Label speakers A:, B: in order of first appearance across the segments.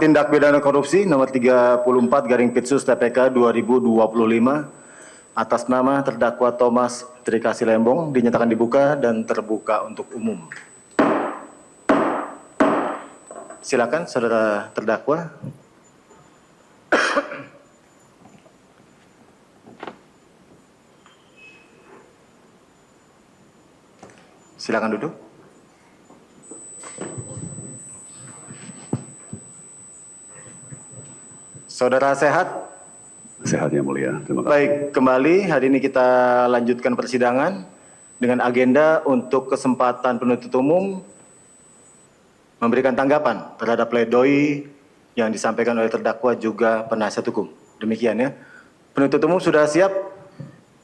A: Tindak Pidana Korupsi nomor 34/Pitsus-TPK 2025 atas nama terdakwa Thomas Trika Silembong dinyatakan dibuka dan terbuka untuk umum. Silakan saudara terdakwa. Silakan duduk. Saudara sehat?
B: Sehat yang mulia, terima kasih.
A: Baik, kembali hari ini kita lanjutkan persidangan dengan agenda untuk kesempatan penuntut umum memberikan tanggapan terhadap pledoi yang disampaikan oleh terdakwa juga penasihat hukum. Demikian ya. Penuntut umum sudah siap?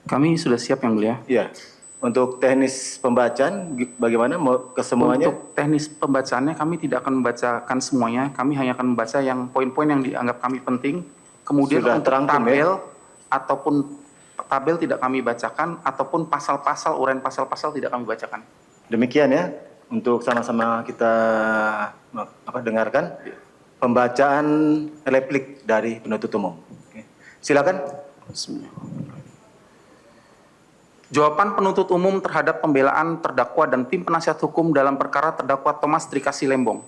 C: Kami sudah siap yang mulia.
A: Iya. Untuk teknis pembacaan bagaimana mau ke semuanya?
C: Untuk teknis pembacaannya kami tidak akan membacakan semuanya, kami hanya akan membaca yang poin-poin yang dianggap kami penting. Kemudian
A: Sudah
C: untuk
A: terangkum,
C: tabel
A: ya?
C: ataupun tabel tidak kami bacakan, ataupun pasal-pasal, uraian pasal-pasal tidak kami bacakan.
A: Demikian ya. Untuk sama-sama kita dengarkan pembacaan replik dari penuntut umum. Oke. Silakan.
C: Jawaban penuntut umum terhadap pembelaan terdakwa dan tim penasihat hukum dalam perkara terdakwa Thomas Trika Silembong.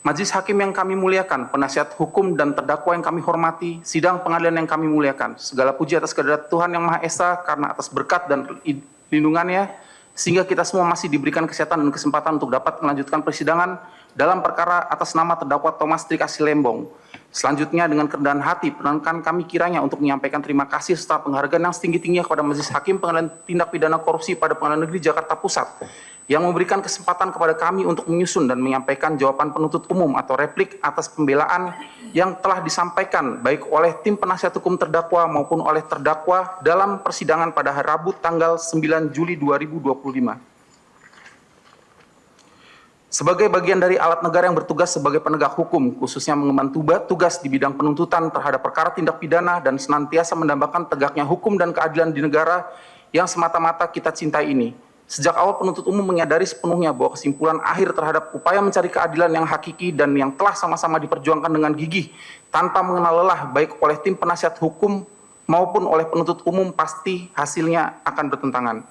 C: Majelis Hakim yang kami muliakan, penasihat hukum dan terdakwa yang kami hormati, sidang pengadilan yang kami muliakan, segala puji atas kehadirat Tuhan Yang Maha Esa karena atas berkat dan lindungannya, sehingga kita semua masih diberikan kesehatan dan kesempatan untuk dapat melanjutkan persidangan dalam perkara atas nama terdakwa Thomas Trika Silembong. Selanjutnya dengan kerendahan hati perkenankan kami kiranya untuk menyampaikan terima kasih serta penghargaan yang setinggi-tingginya kepada Majelis Hakim Pengadilan Tindak Pidana Korupsi pada Pengadilan Negeri Jakarta Pusat yang memberikan kesempatan kepada kami untuk menyusun dan menyampaikan jawaban penuntut umum atau replik atas pembelaan yang telah disampaikan baik oleh tim penasihat hukum terdakwa maupun oleh terdakwa dalam persidangan pada hari Rabu tanggal 9 Juli 2025. Sebagai bagian dari alat negara yang bertugas sebagai penegak hukum, khususnya mengemban tugas di bidang penuntutan terhadap perkara tindak pidana dan senantiasa mendambakan tegaknya hukum dan keadilan di negara yang semata-mata kita cintai ini. Sejak awal penuntut umum menyadari sepenuhnya bahwa kesimpulan akhir terhadap upaya mencari keadilan yang hakiki dan yang telah sama-sama diperjuangkan dengan gigih tanpa mengenal lelah baik oleh tim penasihat hukum maupun oleh penuntut umum pasti hasilnya akan bertentangan.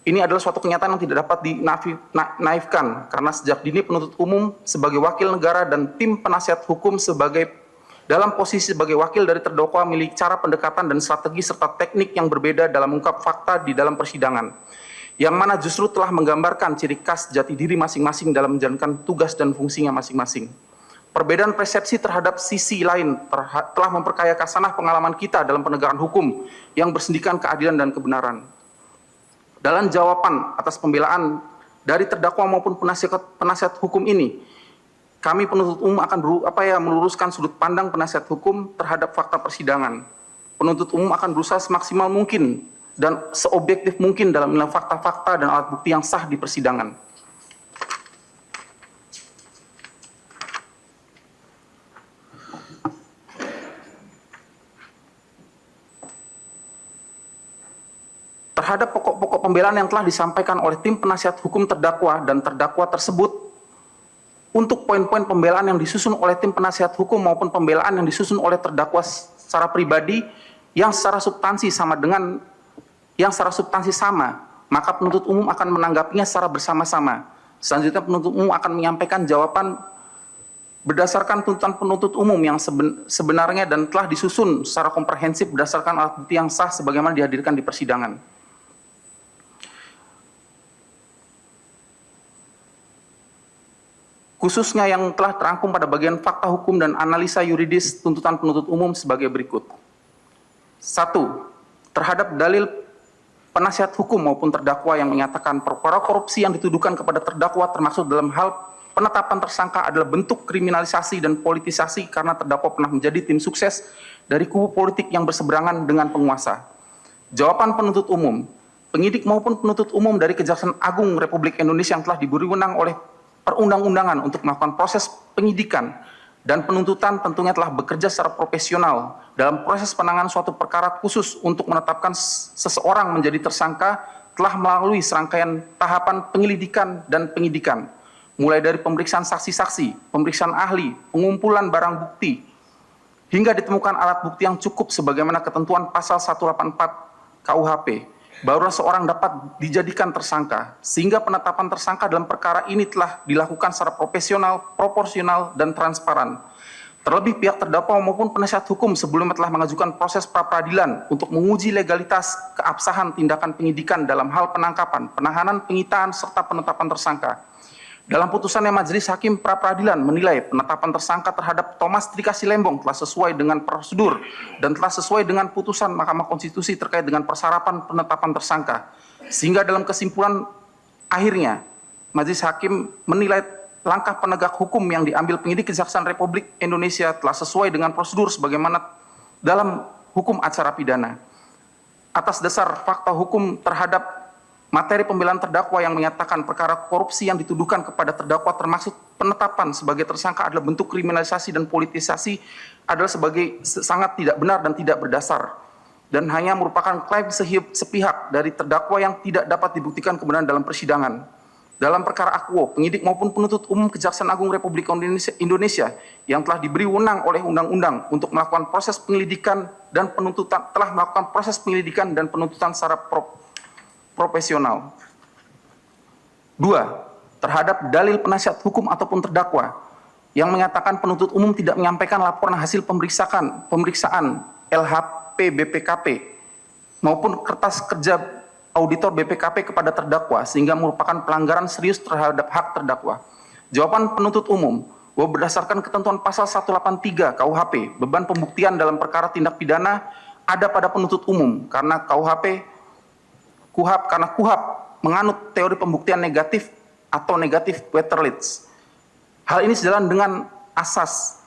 C: Ini adalah suatu kenyataan yang tidak dapat dinaifkan karena sejak dini penuntut umum sebagai wakil negara dan tim penasihat hukum dalam posisi sebagai wakil dari terdakwa memiliki cara pendekatan dan strategi serta teknik yang berbeda dalam mengungkap fakta di dalam persidangan, yang mana justru telah menggambarkan ciri khas jati diri masing-masing dalam menjalankan tugas dan fungsinya masing-masing. Perbedaan persepsi terhadap sisi lain telah memperkaya kasanah pengalaman kita dalam penegakan hukum yang bersendikan keadilan dan kebenaran. Dalam jawaban atas pembelaan dari terdakwa maupun penasihat hukum ini, kami penuntut umum akan meluruskan sudut pandang penasihat hukum terhadap fakta persidangan. Penuntut umum akan berusaha semaksimal mungkin dan seobjektif mungkin dalam menilai fakta-fakta dan alat bukti yang sah di persidangan. Terhadap pokok-pokok pembelaan yang telah disampaikan oleh tim penasihat hukum terdakwa dan terdakwa tersebut, untuk poin-poin pembelaan yang disusun oleh tim penasihat hukum maupun pembelaan yang disusun oleh terdakwa secara pribadi yang secara substansi sama, maka penuntut umum akan menanggapinya secara bersama-sama. Selanjutnya penuntut umum akan menyampaikan jawaban berdasarkan tuntutan penuntut umum yang sebenarnya dan telah disusun secara komprehensif berdasarkan alat bukti yang sah sebagaimana dihadirkan di persidangan. Khususnya yang telah terangkum pada bagian fakta hukum dan analisa yuridis tuntutan penuntut umum sebagai berikut. 1. Terhadap dalil penasihat hukum maupun terdakwa yang menyatakan perkara korupsi yang dituduhkan kepada terdakwa termasuk dalam hal penetapan tersangka adalah bentuk kriminalisasi dan politisasi karena terdakwa pernah menjadi tim sukses dari kubu politik yang berseberangan dengan penguasa. Jawaban penuntut umum, penyidik maupun penuntut umum dari Kejaksaan Agung Republik Indonesia yang telah diberi wewenang oleh perundang-undangan untuk melakukan proses penyidikan dan penuntutan tentunya telah bekerja secara profesional dalam proses penanganan suatu perkara khusus untuk menetapkan seseorang menjadi tersangka telah melalui serangkaian tahapan penyelidikan dan penyidikan. mulai dari pemeriksaan saksi-saksi, pemeriksaan ahli, pengumpulan barang bukti, hingga ditemukan alat bukti yang cukup sebagaimana ketentuan pasal 184 KUHP, barulah seorang dapat dijadikan tersangka, sehingga penetapan tersangka dalam perkara ini telah dilakukan secara profesional, proporsional, dan transparan. Terlebih pihak terdakwa maupun penasihat hukum sebelumnya telah mengajukan proses pra-peradilan untuk menguji legalitas keabsahan tindakan penyidikan dalam hal penangkapan, penahanan, penyitaan, serta penetapan tersangka. Dalam putusannya, Majelis Hakim Pra-Peradilan menilai penetapan tersangka terhadap Thomas Trikasih Lembong telah sesuai dengan prosedur dan telah sesuai dengan putusan Mahkamah Konstitusi terkait dengan persarapan penetapan tersangka. Sehingga dalam kesimpulan akhirnya, Majelis Hakim menilai langkah penegak hukum yang diambil penyidik Kejaksaan Republik Indonesia telah sesuai dengan prosedur sebagaimana dalam hukum acara pidana. Atas dasar fakta hukum terhadap materi pembelaan terdakwa yang menyatakan perkara korupsi yang dituduhkan kepada terdakwa termasuk penetapan sebagai tersangka adalah bentuk kriminalisasi dan politisasi adalah sebagai sangat tidak benar dan tidak berdasar dan hanya merupakan klaim sepihak dari terdakwa yang tidak dapat dibuktikan kebenaran dalam persidangan. Dalam perkara Akwo, penyidik maupun penuntut umum Kejaksaan Agung Republik Indonesia yang telah diberi wewenang oleh undang-undang untuk melakukan proses penyelidikan dan penuntutan telah melakukan proses penyelidikan dan penuntutan secara profesional. 2. Terhadap dalil penasihat hukum ataupun terdakwa yang menyatakan penuntut umum tidak menyampaikan laporan hasil pemeriksaan LHP BPKP maupun kertas kerja auditor BPKP kepada terdakwa sehingga merupakan pelanggaran serius terhadap hak terdakwa. Jawaban penuntut umum bahwa berdasarkan ketentuan pasal 183 KUHP, beban pembuktian dalam perkara tindak pidana ada pada penuntut umum karena KUHP menganut teori pembuktian negatif atau negatif Wetterlitz. Hal ini sejalan dengan asas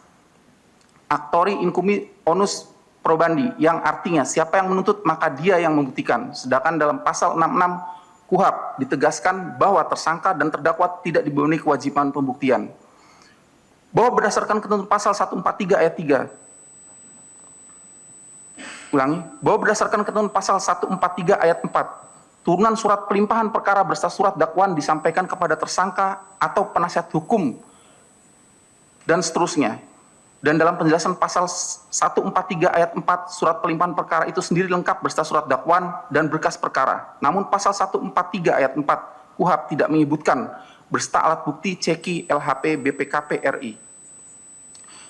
C: actori incumi onus probandi yang artinya siapa yang menuntut maka dia yang membuktikan. Sedangkan dalam pasal 66 KUHP ditegaskan bahwa tersangka dan terdakwa tidak dibebani kewajiban pembuktian. Bahwa berdasarkan ketentuan pasal 143 ayat 3. Bahwa berdasarkan ketentuan pasal 143 ayat 4. Turunan surat pelimpahan perkara beserta surat dakwaan disampaikan kepada tersangka atau penasihat hukum dan seterusnya. Dan dalam penjelasan pasal 143 ayat 4 surat pelimpahan perkara itu sendiri lengkap beserta surat dakwaan dan berkas perkara. Namun pasal 143 ayat 4 KUHP tidak menyebutkan beserta alat bukti ceki LHP BPKP RI.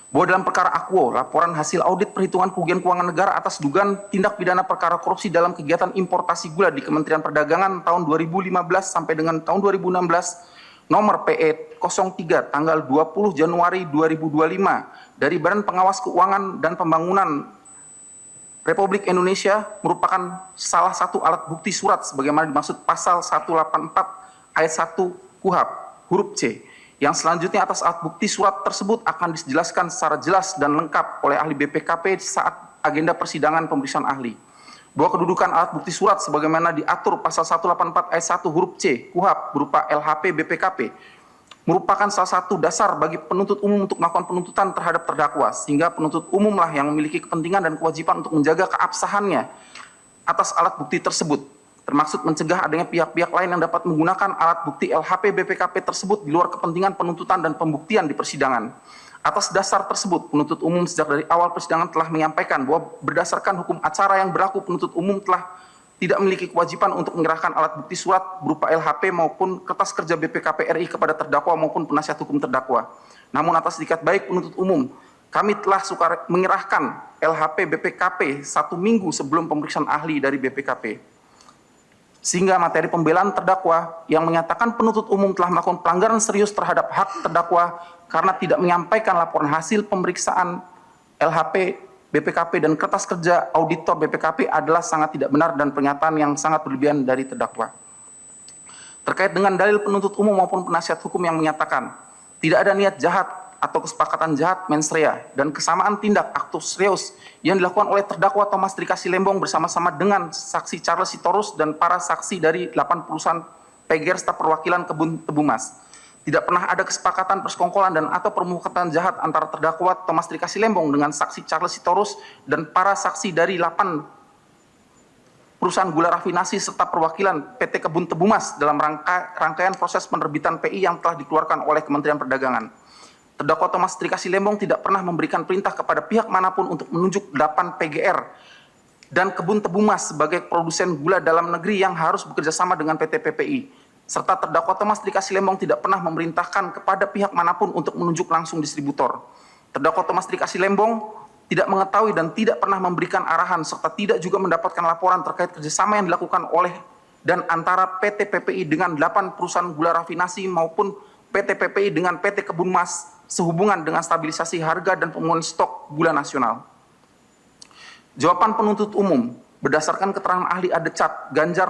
C: Bahwa dalam perkara Akwo, laporan hasil audit perhitungan kerugian keuangan negara atas dugaan tindak pidana perkara korupsi dalam kegiatan importasi gula di Kementerian Perdagangan tahun 2015 sampai dengan tahun 2016 nomor PE 03 tanggal 20 Januari 2025 dari Badan Pengawas Keuangan dan Pembangunan Republik Indonesia merupakan salah satu alat bukti surat sebagaimana dimaksud pasal 184 ayat 1 KUHP huruf C. Yang selanjutnya atas alat bukti surat tersebut akan dijelaskan secara jelas dan lengkap oleh ahli BPKP saat agenda persidangan pemeriksaan ahli. Bahwa kedudukan alat bukti surat sebagaimana diatur pasal 184 ayat 1 huruf C KUHP berupa LHP BPKP merupakan salah satu dasar bagi penuntut umum untuk melakukan penuntutan terhadap terdakwa sehingga penuntut umumlah yang memiliki kepentingan dan kewajiban untuk menjaga keabsahannya atas alat bukti tersebut, termasuk mencegah adanya pihak-pihak lain yang dapat menggunakan alat bukti LHP BPKP tersebut di luar kepentingan penuntutan dan pembuktian di persidangan. Atas dasar tersebut, penuntut umum sejak dari awal persidangan telah menyampaikan bahwa berdasarkan hukum acara yang berlaku, penuntut umum telah tidak memiliki kewajiban untuk menyerahkan alat bukti surat berupa LHP maupun kertas kerja BPKP RI kepada terdakwa maupun penasihat hukum terdakwa. Namun atas ikat baik penuntut umum, kami telah menyerahkan LHP BPKP 1 minggu sebelum pemeriksaan ahli dari BPKP. Sehingga materi pembelaan terdakwa yang menyatakan penuntut umum telah melakukan pelanggaran serius terhadap hak terdakwa karena tidak menyampaikan laporan hasil pemeriksaan LHP BPKP dan kertas kerja auditor BPKP adalah sangat tidak benar dan pernyataan yang sangat berlebihan dari terdakwa. Terkait dengan dalil penuntut umum maupun penasihat hukum yang menyatakan tidak ada niat jahat atau kesepakatan jahat mens rea dan kesamaan tindak actus reus yang dilakukan oleh terdakwa Thomas Trikasih Lembong bersama-sama dengan saksi Charles Sitorus dan para saksi dari 8 perusahaan PGR staf perwakilan kebun tebu mas. Tidak pernah ada kesepakatan persekongkolan dan atau permufakatan jahat antara terdakwa Thomas Trikasih Lembong dengan saksi Charles Sitorus dan para saksi dari 8 perusahaan gula rafinasi serta perwakilan PT Kebun Tebumas dalam rangkaian proses penerbitan PI yang telah dikeluarkan oleh Kementerian Perdagangan. Terdakwa Thomas Trikasih Lembong tidak pernah memberikan perintah kepada pihak manapun untuk menunjuk 8 PGR dan Kebun Tebumas sebagai produsen gula dalam negeri yang harus bekerja sama dengan PT PPI. Serta terdakwa Thomas Trikasih Lembong tidak pernah memerintahkan kepada pihak manapun untuk menunjuk langsung distributor. Terdakwa Thomas Trikasih Lembong tidak mengetahui dan tidak pernah memberikan arahan serta tidak juga mendapatkan laporan terkait kerjasama yang dilakukan oleh dan antara PT PPI dengan 8 perusahaan gula rafinasi maupun PT PPI dengan PT Kebun Mas sehubungan dengan stabilisasi harga dan pemenuhan stok gula nasional. Jawaban penuntut umum berdasarkan keterangan ahli ADCAT Ganjar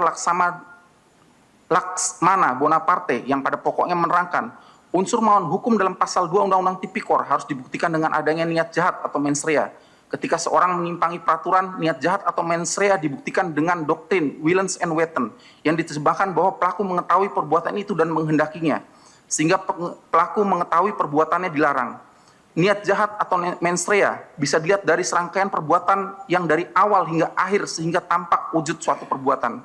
C: Laksmana Bonaparte yang pada pokoknya menerangkan unsur melawan hukum dalam pasal 2 Undang-Undang Tipikor harus dibuktikan dengan adanya niat jahat atau mens rea. Ketika seorang menyimpangi peraturan, niat jahat atau mens rea dibuktikan dengan doktrin Willens and Wetten yang diterjemahkan bahwa pelaku mengetahui perbuatan itu dan menghendakinya, sehingga pelaku mengetahui perbuatannya dilarang. Niat jahat atau mens rea bisa dilihat dari serangkaian perbuatan yang dari awal hingga akhir sehingga tampak wujud suatu perbuatan.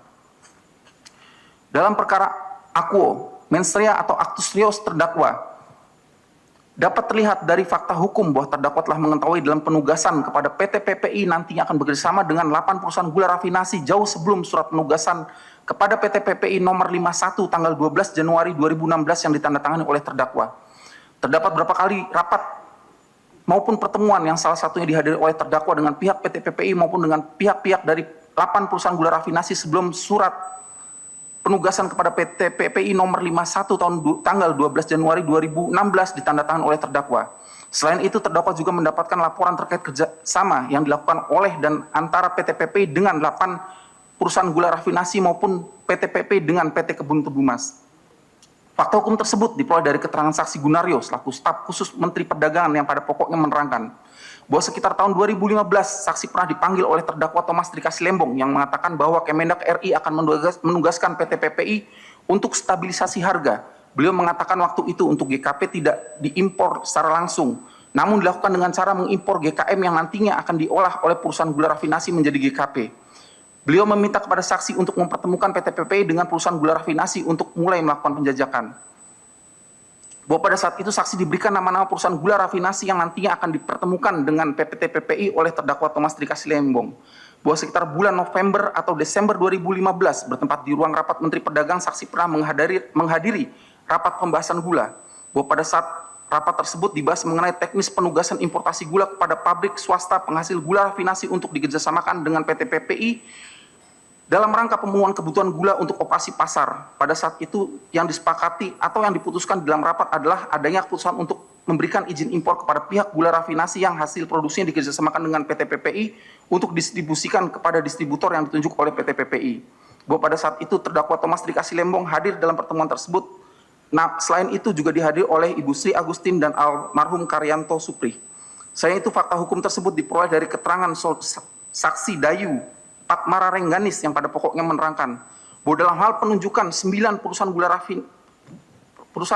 C: Dalam perkara Aquo, mens rea atau actus reus terdakwa dapat terlihat dari fakta hukum bahwa terdakwa telah mengetahui dalam penugasan kepada PT PPI nantinya akan bekerjasama dengan 8 perusahaan gula rafinasi jauh sebelum surat penugasan kepada PT PPI nomor 51 tanggal 12 Januari 2016 yang ditandatangani oleh terdakwa. Terdapat berapa kali rapat maupun pertemuan yang salah satunya dihadiri oleh terdakwa dengan pihak PT PPI maupun dengan pihak-pihak dari 8 perusahaan gula rafinasi sebelum surat penugasan kepada PT PPI nomor 51 tanggal 12 Januari 2016 ditandatangani oleh terdakwa. Selain itu, terdakwa juga mendapatkan laporan terkait kerjasama yang dilakukan oleh dan antara PT PPI dengan 8 perusahaan gula rafinasi maupun PT PPI dengan PT Kebun Tebumas. Fakta hukum tersebut diperoleh dari keterangan saksi Gunario selaku staf khusus Menteri Perdagangan yang pada pokoknya menerangkan bahwa sekitar tahun 2015 saksi pernah dipanggil oleh terdakwa Thomas Trikasih Lembong yang mengatakan bahwa Kemendak RI akan menugaskan PT PPI untuk stabilisasi harga. Beliau mengatakan waktu itu untuk GKP tidak diimpor secara langsung, namun dilakukan dengan cara mengimpor GKM yang nantinya akan diolah oleh perusahaan gula rafinasi menjadi GKP. Beliau meminta kepada saksi untuk mempertemukan PT PPI dengan perusahaan gula rafinasi untuk mulai melakukan penjajakan. Bahwa pada saat itu saksi diberikan nama-nama perusahaan gula rafinasi yang nantinya akan dipertemukan dengan PT PPI oleh terdakwa Thomas Trikasih Lembong. Bahwa sekitar bulan November atau Desember 2015 bertempat di ruang rapat Menteri Perdagangan, saksi pernah menghadiri rapat pembahasan gula. Bahwa pada saat rapat tersebut dibahas mengenai teknis penugasan importasi gula kepada pabrik swasta penghasil gula rafinasi untuk dikerjasamakan dengan PT PPI dalam rangka pemenuhan kebutuhan gula untuk operasi pasar. Pada saat itu yang disepakati atau yang diputuskan dalam rapat adalah adanya keputusan untuk memberikan izin impor kepada pihak gula rafinasi yang hasil produksinya dikerjasamakan dengan PT PPI untuk distribusikan kepada distributor yang ditunjuk oleh PT PPI. Bahwa pada saat itu terdakwa Thomas Trikasih Lembong hadir dalam pertemuan tersebut. Nah, selain itu juga dihadiri oleh Ibu Sri Agustin dan almarhum Karyanto Supri. Selain itu fakta hukum tersut diperoleh dari keterangan saksi Dayu Patmara Rengganis yang pada pokoknya menerangkan bahwa dalam hal penunjukan 9 perusahaan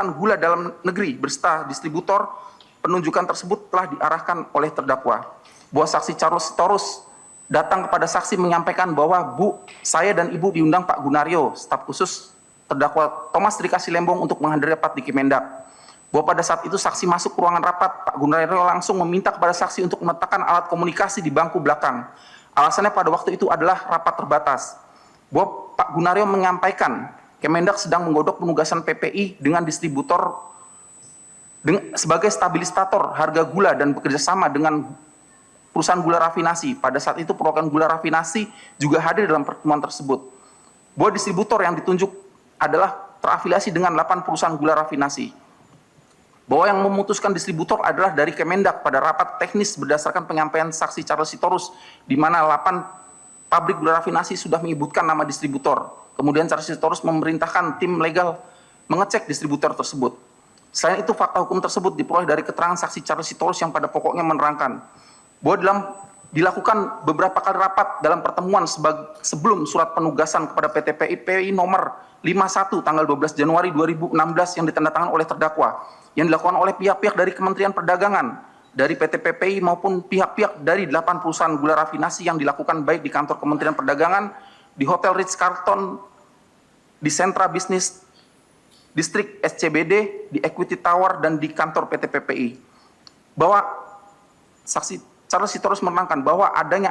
C: gula dalam negeri berserta distributor, penunjukan tersebut telah diarahkan oleh terdakwa. Bahwa saksi Charles Sitorus datang kepada saksi menyampaikan bahwa Bu, saya dan Ibu diundang Pak Gunario, staf khusus terdakwa Thomas Trikasih Lembong untuk menghadiri rapat di Kemendak. Bahwa pada saat itu saksi masuk ke ruangan rapat, Pak Gunario langsung meminta kepada saksi untuk meletakkan alat komunikasi di bangku belakang. Alasannya pada waktu itu adalah rapat terbatas. Bahwa Pak Gunario menyampaikan Kemendak sedang menggodok penugasan PPI dengan distributor sebagai stabilisator harga gula dan bekerjasama dengan perusahaan gula rafinasi. Pada saat itu perwakilan gula rafinasi juga hadir dalam pertemuan tersebut. Bahwa distributor yang ditunjuk adalah terafiliasi dengan 8 perusahaan gula rafinasi. Bahwa yang memutuskan distributor adalah dari Kemendak pada rapat teknis berdasarkan penyampaian saksi Charles Sitorus, di mana 8 pabrik gula rafinasi sudah menyebutkan nama distributor. Kemudian Charles Sitorus memerintahkan tim legal mengecek distributor tersebut. Selain itu, fakta hukum tersebut diperoleh dari keterangan saksi Charles Sitorus yang pada pokoknya menerangkan bahwa dilakukan beberapa kali rapat dalam pertemuan sebelum surat penugasan kepada PT PPI nomor 51 tanggal 12 Januari 2016 yang ditandatangani oleh terdakwa, yang dilakukan oleh pihak-pihak dari Kementerian Perdagangan, dari PT PPI maupun pihak-pihak dari 8 perusahaan gula rafinasi yang dilakukan baik di kantor Kementerian Perdagangan di Hotel Ritz-Carlton, di Sentra Bisnis Distrik SCBD, di Equity Tower, dan di kantor PT PPI. Bahwa saksi Charles Sitorus menerangkan bahwa adanya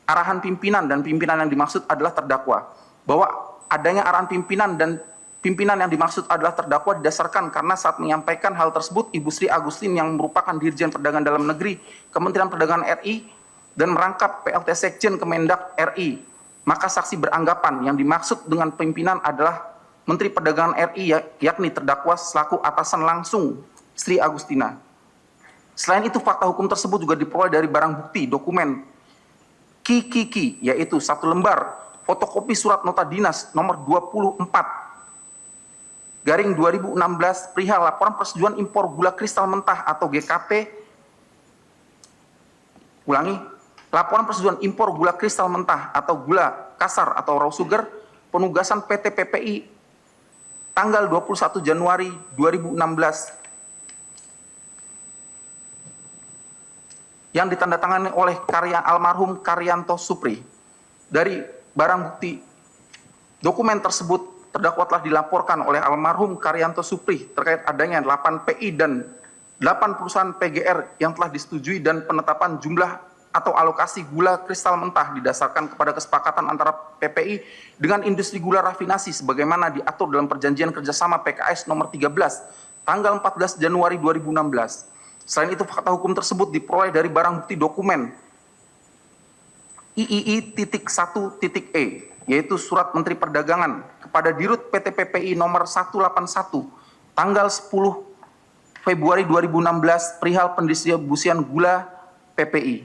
C: arahan pimpinan dan pimpinan yang dimaksud adalah terdakwa. Bahwa adanya arahan pimpinan dan pimpinan yang dimaksud adalah terdakwa didasarkan karena saat menyampaikan hal tersebut, Ibu Sri Agustin yang merupakan Dirjen Perdagangan Dalam Negeri Kementerian Perdagangan RI dan merangkap PLT Sekjen Kemendak RI. Maka saksi beranggapan yang dimaksud dengan pimpinan adalah Menteri Perdagangan RI yakni terdakwa selaku atasan langsung Sri Agustina. Selain itu, fakta hukum tersebut juga diperoleh dari barang bukti dokumen KIKI, yaitu 1 lembar fotokopi surat nota dinas nomor 24 garing 2016 perihal laporan persetujuan impor gula kristal mentah atau GKP. Ulangi, laporan persetujuan impor gula kristal mentah atau gula kasar atau raw sugar penugasan PT PPI tanggal 21 Januari 2016 yang ditandatangani oleh almarhum Karyanto Supri. Dari barang bukti dokumen tersebut, terdakwa telah dilaporkan oleh almarhum Karyanto Supri terkait adanya 8 PI dan 8 perusahaan PGR yang telah disetujui dan penetapan jumlah atau alokasi gula kristal mentah didasarkan kepada kesepakatan antara PPI dengan industri gula rafinasi sebagaimana diatur dalam perjanjian kerjasama PKS nomor 13 tanggal 14 Januari 2016. Selain itu, fakta hukum tersebut diperoleh dari barang bukti dokumen III.1.E, yaitu surat Menteri Perdagangan kepada Dirut PT PPI nomor 181 tanggal 10 Februari 2016 perihal pendistribusian gula PPI.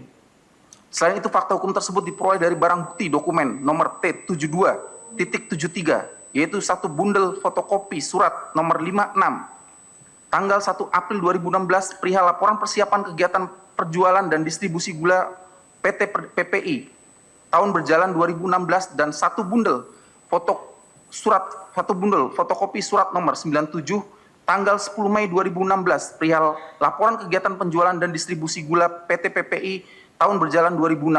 C: Selain itu, fakta hukum tersebut diperoleh dari barang bukti dokumen nomor T72.73, yaitu 1 bundel fotokopi surat nomor 56 tanggal 1 April 2016 perihal laporan persiapan kegiatan perjualan dan distribusi gula PT PPI tahun berjalan 2016 dan 1 bundel fotokopi surat nomor 97 tanggal 10 Mei 2016 perihal laporan kegiatan penjualan dan distribusi gula PT PPI tahun berjalan 2016.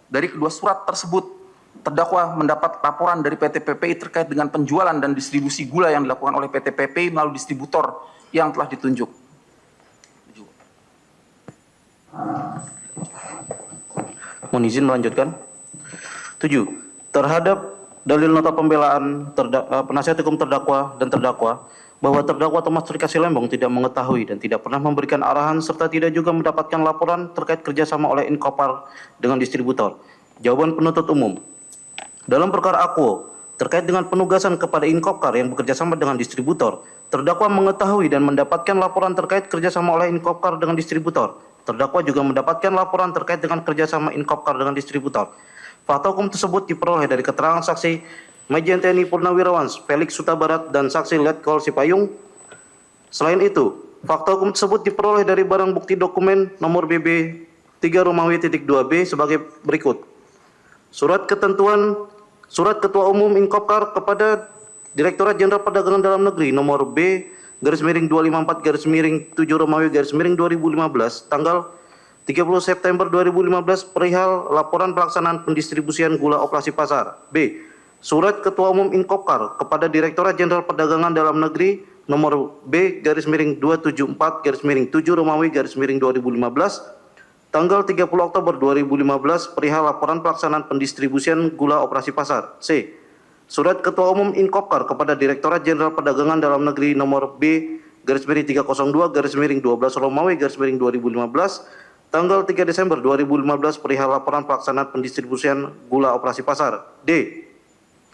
C: Dari kedua surat tersebut, terdakwa mendapat laporan dari PT PPI terkait dengan penjualan dan distribusi gula yang dilakukan oleh PT PPI melalui distributor yang telah ditunjuk.
D: Mohon izin melanjutkan. 7. Terhadap dalil nota pembelaan penasihat hukum terdakwa dan terdakwa bahwa terdakwa Thomas Trikasih Lembong tidak mengetahui dan tidak pernah memberikan arahan serta tidak juga mendapatkan laporan terkait kerjasama oleh Inkopar dengan distributor. Jawaban penuntut umum. Dalam perkara Aquo terkait dengan penugasan kepada Inkopar yang bekerjasama dengan distributor, terdakwa mengetahui dan mendapatkan laporan terkait kerjasama oleh Inkopar dengan distributor. Terdakwa juga mendapatkan laporan terkait dengan kerjasama Inkopar dengan distributor. Fakta hukum tersebut diperoleh dari keterangan saksi Majen TNI Purnawirawan Felix Sutabarat dan saksi Letkol Sipayung. Selain itu, fakta hukum tersebut diperoleh dari barang bukti dokumen nomor BB 3 Romawi.2B sebagai berikut. Surat Ketua Umum Inkopar kepada Direktorat Jenderal Perdagangan Dalam Negeri nomor B/254/7 Romawi/2015 tanggal 30 September 2015 perihal laporan pelaksanaan pendistribusian gula operasi pasar. B. Surat Ketua Umum Inkopar kepada Direktorat Jenderal Perdagangan Dalam Negeri nomor B/274/7 Romawi/2015 tanggal 30 Oktober 2015 perihal laporan pelaksanaan pendistribusian gula operasi pasar. C. Surat Ketua Umum Inkopar kepada Direktorat Jenderal Perdagangan Dalam Negeri nomor B/302/12 Romawi/2015 tanggal 3 Desember 2015 perihal laporan pelaksanaan pendistribusian gula operasi pasar. D.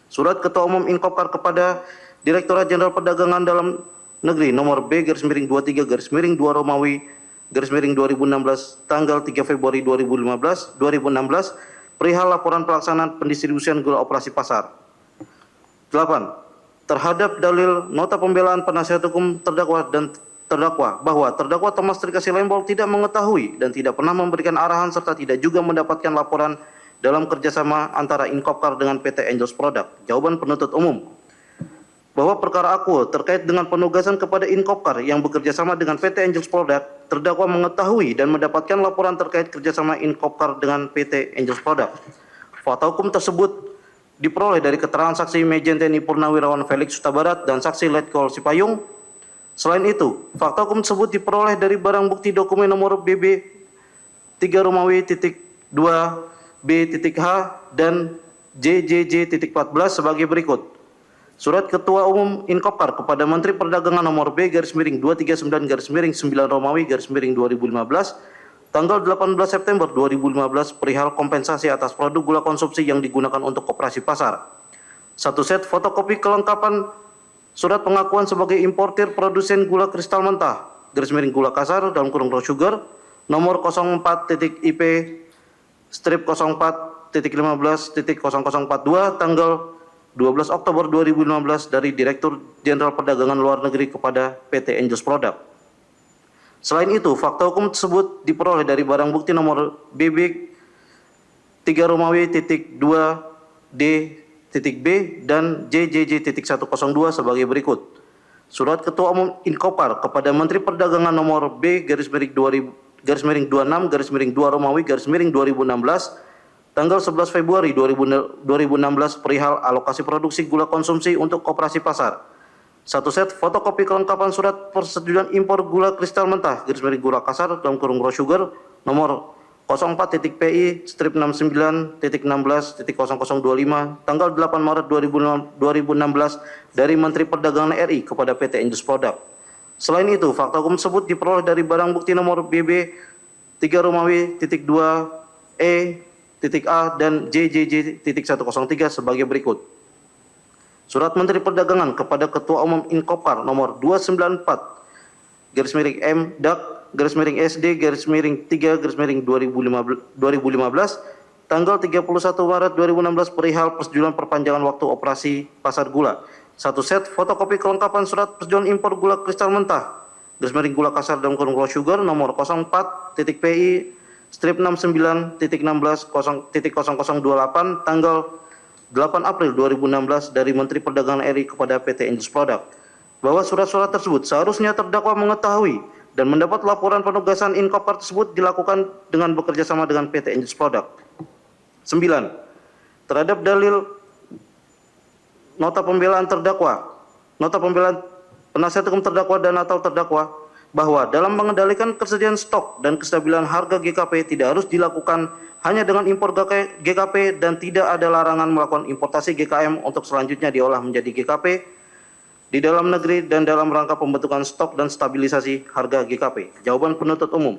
D: Surat Ketua Umum Inkopar kepada Direktorat Jenderal Perdagangan Dalam Negeri nomor B/23/2 Romawi/2016 tanggal 3 Februari 2016 perihal laporan pelaksanaan pendistribusian gula operasi pasar. 8. Terhadap dalil nota pembelaan penasihat hukum terdakwa dan terdakwa bahwa terdakwa Thomas Trikasih Lembong tidak mengetahui dan tidak pernah memberikan arahan serta tidak juga mendapatkan laporan dalam kerjasama antara Inkopar dengan PT Angels Product. Jawaban penuntut umum. Bahwa perkara Aquo terkait dengan penugasan kepada Inkopar yang bekerjasama dengan PT Angels Product, terdakwa mengetahui dan mendapatkan laporan terkait kerjasama Inkopar dengan PT Angels Product. Fakta hukum tersebut diperoleh dari keterangan saksi Majen TNI Purnawirawan Felix Hutabarat dan saksi Letkol Sipayung. Selain itu, fakta hukum tersebut diperoleh dari barang bukti dokumen nomor BB 3 Romawi titik 2 B.H dan JJJ.14 sebagai berikut. Surat Ketua Umum Inkopar kepada Menteri Perdagangan nomor B/239/9 Romawi/2015 tanggal 18 September 2015 perihal kompensasi atas produk gula konsumsi yang digunakan untuk koperasi pasar. 1 set fotokopi kelengkapan surat pengakuan sebagai importir produsen gula kristal mentah (gula kasar dalam kurung raw sugar) nomor 04.IP strip 04.15.0042 tanggal 12 Oktober 2015 dari Direktur Jenderal Perdagangan Luar Negeri kepada PT Angelus Product. Selain itu, fakta hukum tersebut diperoleh dari barang bukti nomor BB 3 Romawi titik 2 D.B dan JJJ.102 sebagai berikut. Surat Ketua Umum Inkopar kepada Menteri Perdagangan nomor B/26/2 Romawi/2016 tanggal 11 Februari 2016 perihal alokasi produksi gula konsumsi untuk koperasi pasar. 1 set fotokopi kelengkapan surat persetujuan impor gula kristal mentah (gula kasar dalam kurung raw sugar) nomor 04.PI strip 69.16.0025 tanggal 8 Maret 2016 dari Menteri Perdagangan RI kepada PT Angelus Product. Selain itu, fakta hukum tersebut diperoleh dari barang bukti nomor BB 3 Romawi titik 2 A dan JJJ.103 sebagai berikut. Surat Menteri Perdagangan kepada Ketua Umum Inkopar nomor 294/MDAK/SD/3/2015 tanggal 31 Maret 2016 perihal persetujuan perpanjangan waktu operasi pasar gula. 1 set fotokopi kelengkapan surat persetujuan impor gula kristal mentah (gula kasar dalam kurung raw sugar) nomor 04.PI strip 69.16.0028 tanggal 8 April 2016 dari Menteri Perdagangan RI kepada PT Angelus Product, bahwa surat-surat tersebut seharusnya terdakwa mengetahui dan mendapat laporan penugasan Inkopar tersebut dilakukan dengan bekerjasama dengan PT Angelus Product. 9. Terhadap dalil nota pembelaan terdakwa, nota pembelaan penasihat hukum terdakwa dan atau terdakwa, bahwa dalam mengendalikan ketersediaan stok dan kestabilan harga GKP tidak harus dilakukan hanya dengan impor GKP dan tidak ada larangan melakukan importasi GKM untuk selanjutnya diolah menjadi GKP di dalam negeri dan dalam rangka pembentukan stok dan stabilisasi harga GKP. Jawaban penuntut umum.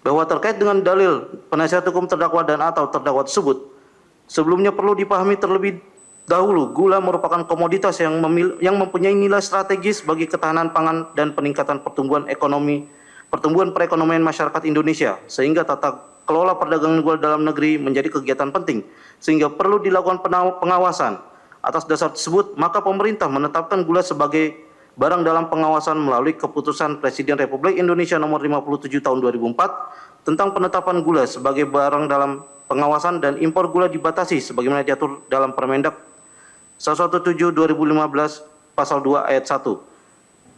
D: Bahwa terkait dengan dalil penasihat hukum terdakwa dan atau terdakwa tersebut, sebelumnya perlu dipahami terlebih dahulu, gula merupakan komoditas yang mempunyai nilai strategis bagi ketahanan pangan dan peningkatan pertumbuhan perekonomian masyarakat Indonesia, sehingga tata kelola perdagangan gula dalam negeri menjadi kegiatan penting, sehingga perlu dilakukan pengawasan. Atas dasar tersebut, maka pemerintah menetapkan gula sebagai barang dalam pengawasan melalui keputusan Presiden Republik Indonesia nomor 57 tahun 2004 tentang penetapan gula sebagai barang dalam pengawasan dan impor gula dibatasi sebagaimana diatur dalam Permendak 117/2015 pasal 2 ayat 1.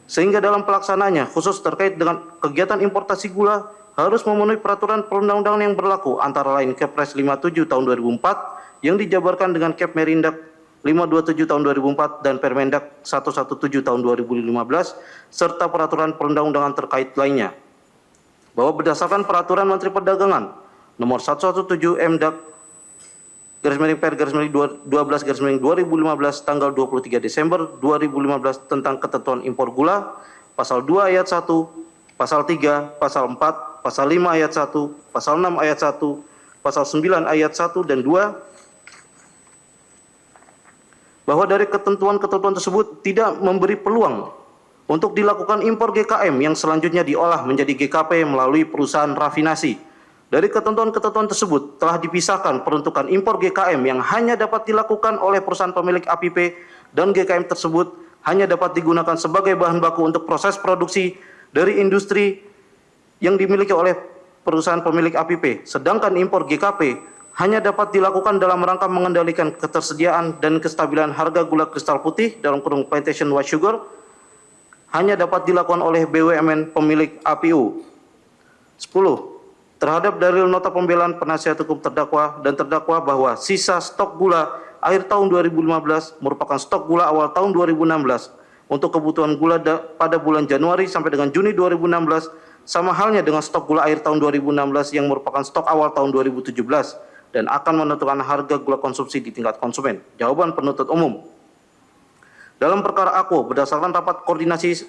D: Sehingga dalam pelaksananya khusus terkait dengan kegiatan importasi gula harus memenuhi peraturan perundang-undangan yang berlaku, antara lain Kepres 57 tahun 2004 yang dijabarkan dengan Kep Merindak 527 tahun 2004 dan Permendak 117 tahun 2015 serta peraturan perundang-undangan terkait lainnya. Bahwa berdasarkan peraturan Menteri Perdagangan nomor 117 MDAK /12/2015 tanggal 23 Desember 2015 tentang ketentuan impor gula, pasal 2 ayat 1, pasal 3, pasal 4, pasal 5 ayat 1, pasal 6 ayat 1, pasal 9 ayat 1 dan 2, bahwa dari ketentuan-ketentuan tersebut tidak memberi peluang untuk dilakukan impor GKM yang selanjutnya diolah menjadi GKP melalui perusahaan rafinasi. Dari ketentuan-ketentuan tersebut telah dipisahkan peruntukan impor GKM yang hanya dapat dilakukan oleh perusahaan pemilik APP dan GKM tersebut hanya dapat digunakan sebagai bahan baku untuk proses produksi dari industri yang dimiliki oleh perusahaan pemilik APP. Sedangkan impor GKP hanya dapat dilakukan dalam rangka mengendalikan ketersediaan dan kestabilan harga gula kristal putih dalam kurung plantation white sugar hanya dapat dilakukan oleh BUMN pemilik APU. 10. terhadap dalil nota pembelaan penasihat hukum terdakwa dan terdakwa bahwa sisa stok gula akhir tahun 2015 merupakan stok gula awal tahun 2016 untuk kebutuhan gula pada bulan Januari sampai dengan Juni 2016, sama halnya dengan stok gula akhir tahun 2016 yang merupakan stok awal tahun 2017 dan akan menentukan harga gula konsumsi di tingkat konsumen. Jawaban penuntut umum. Dalam perkara aku, berdasarkan rapat koordinasi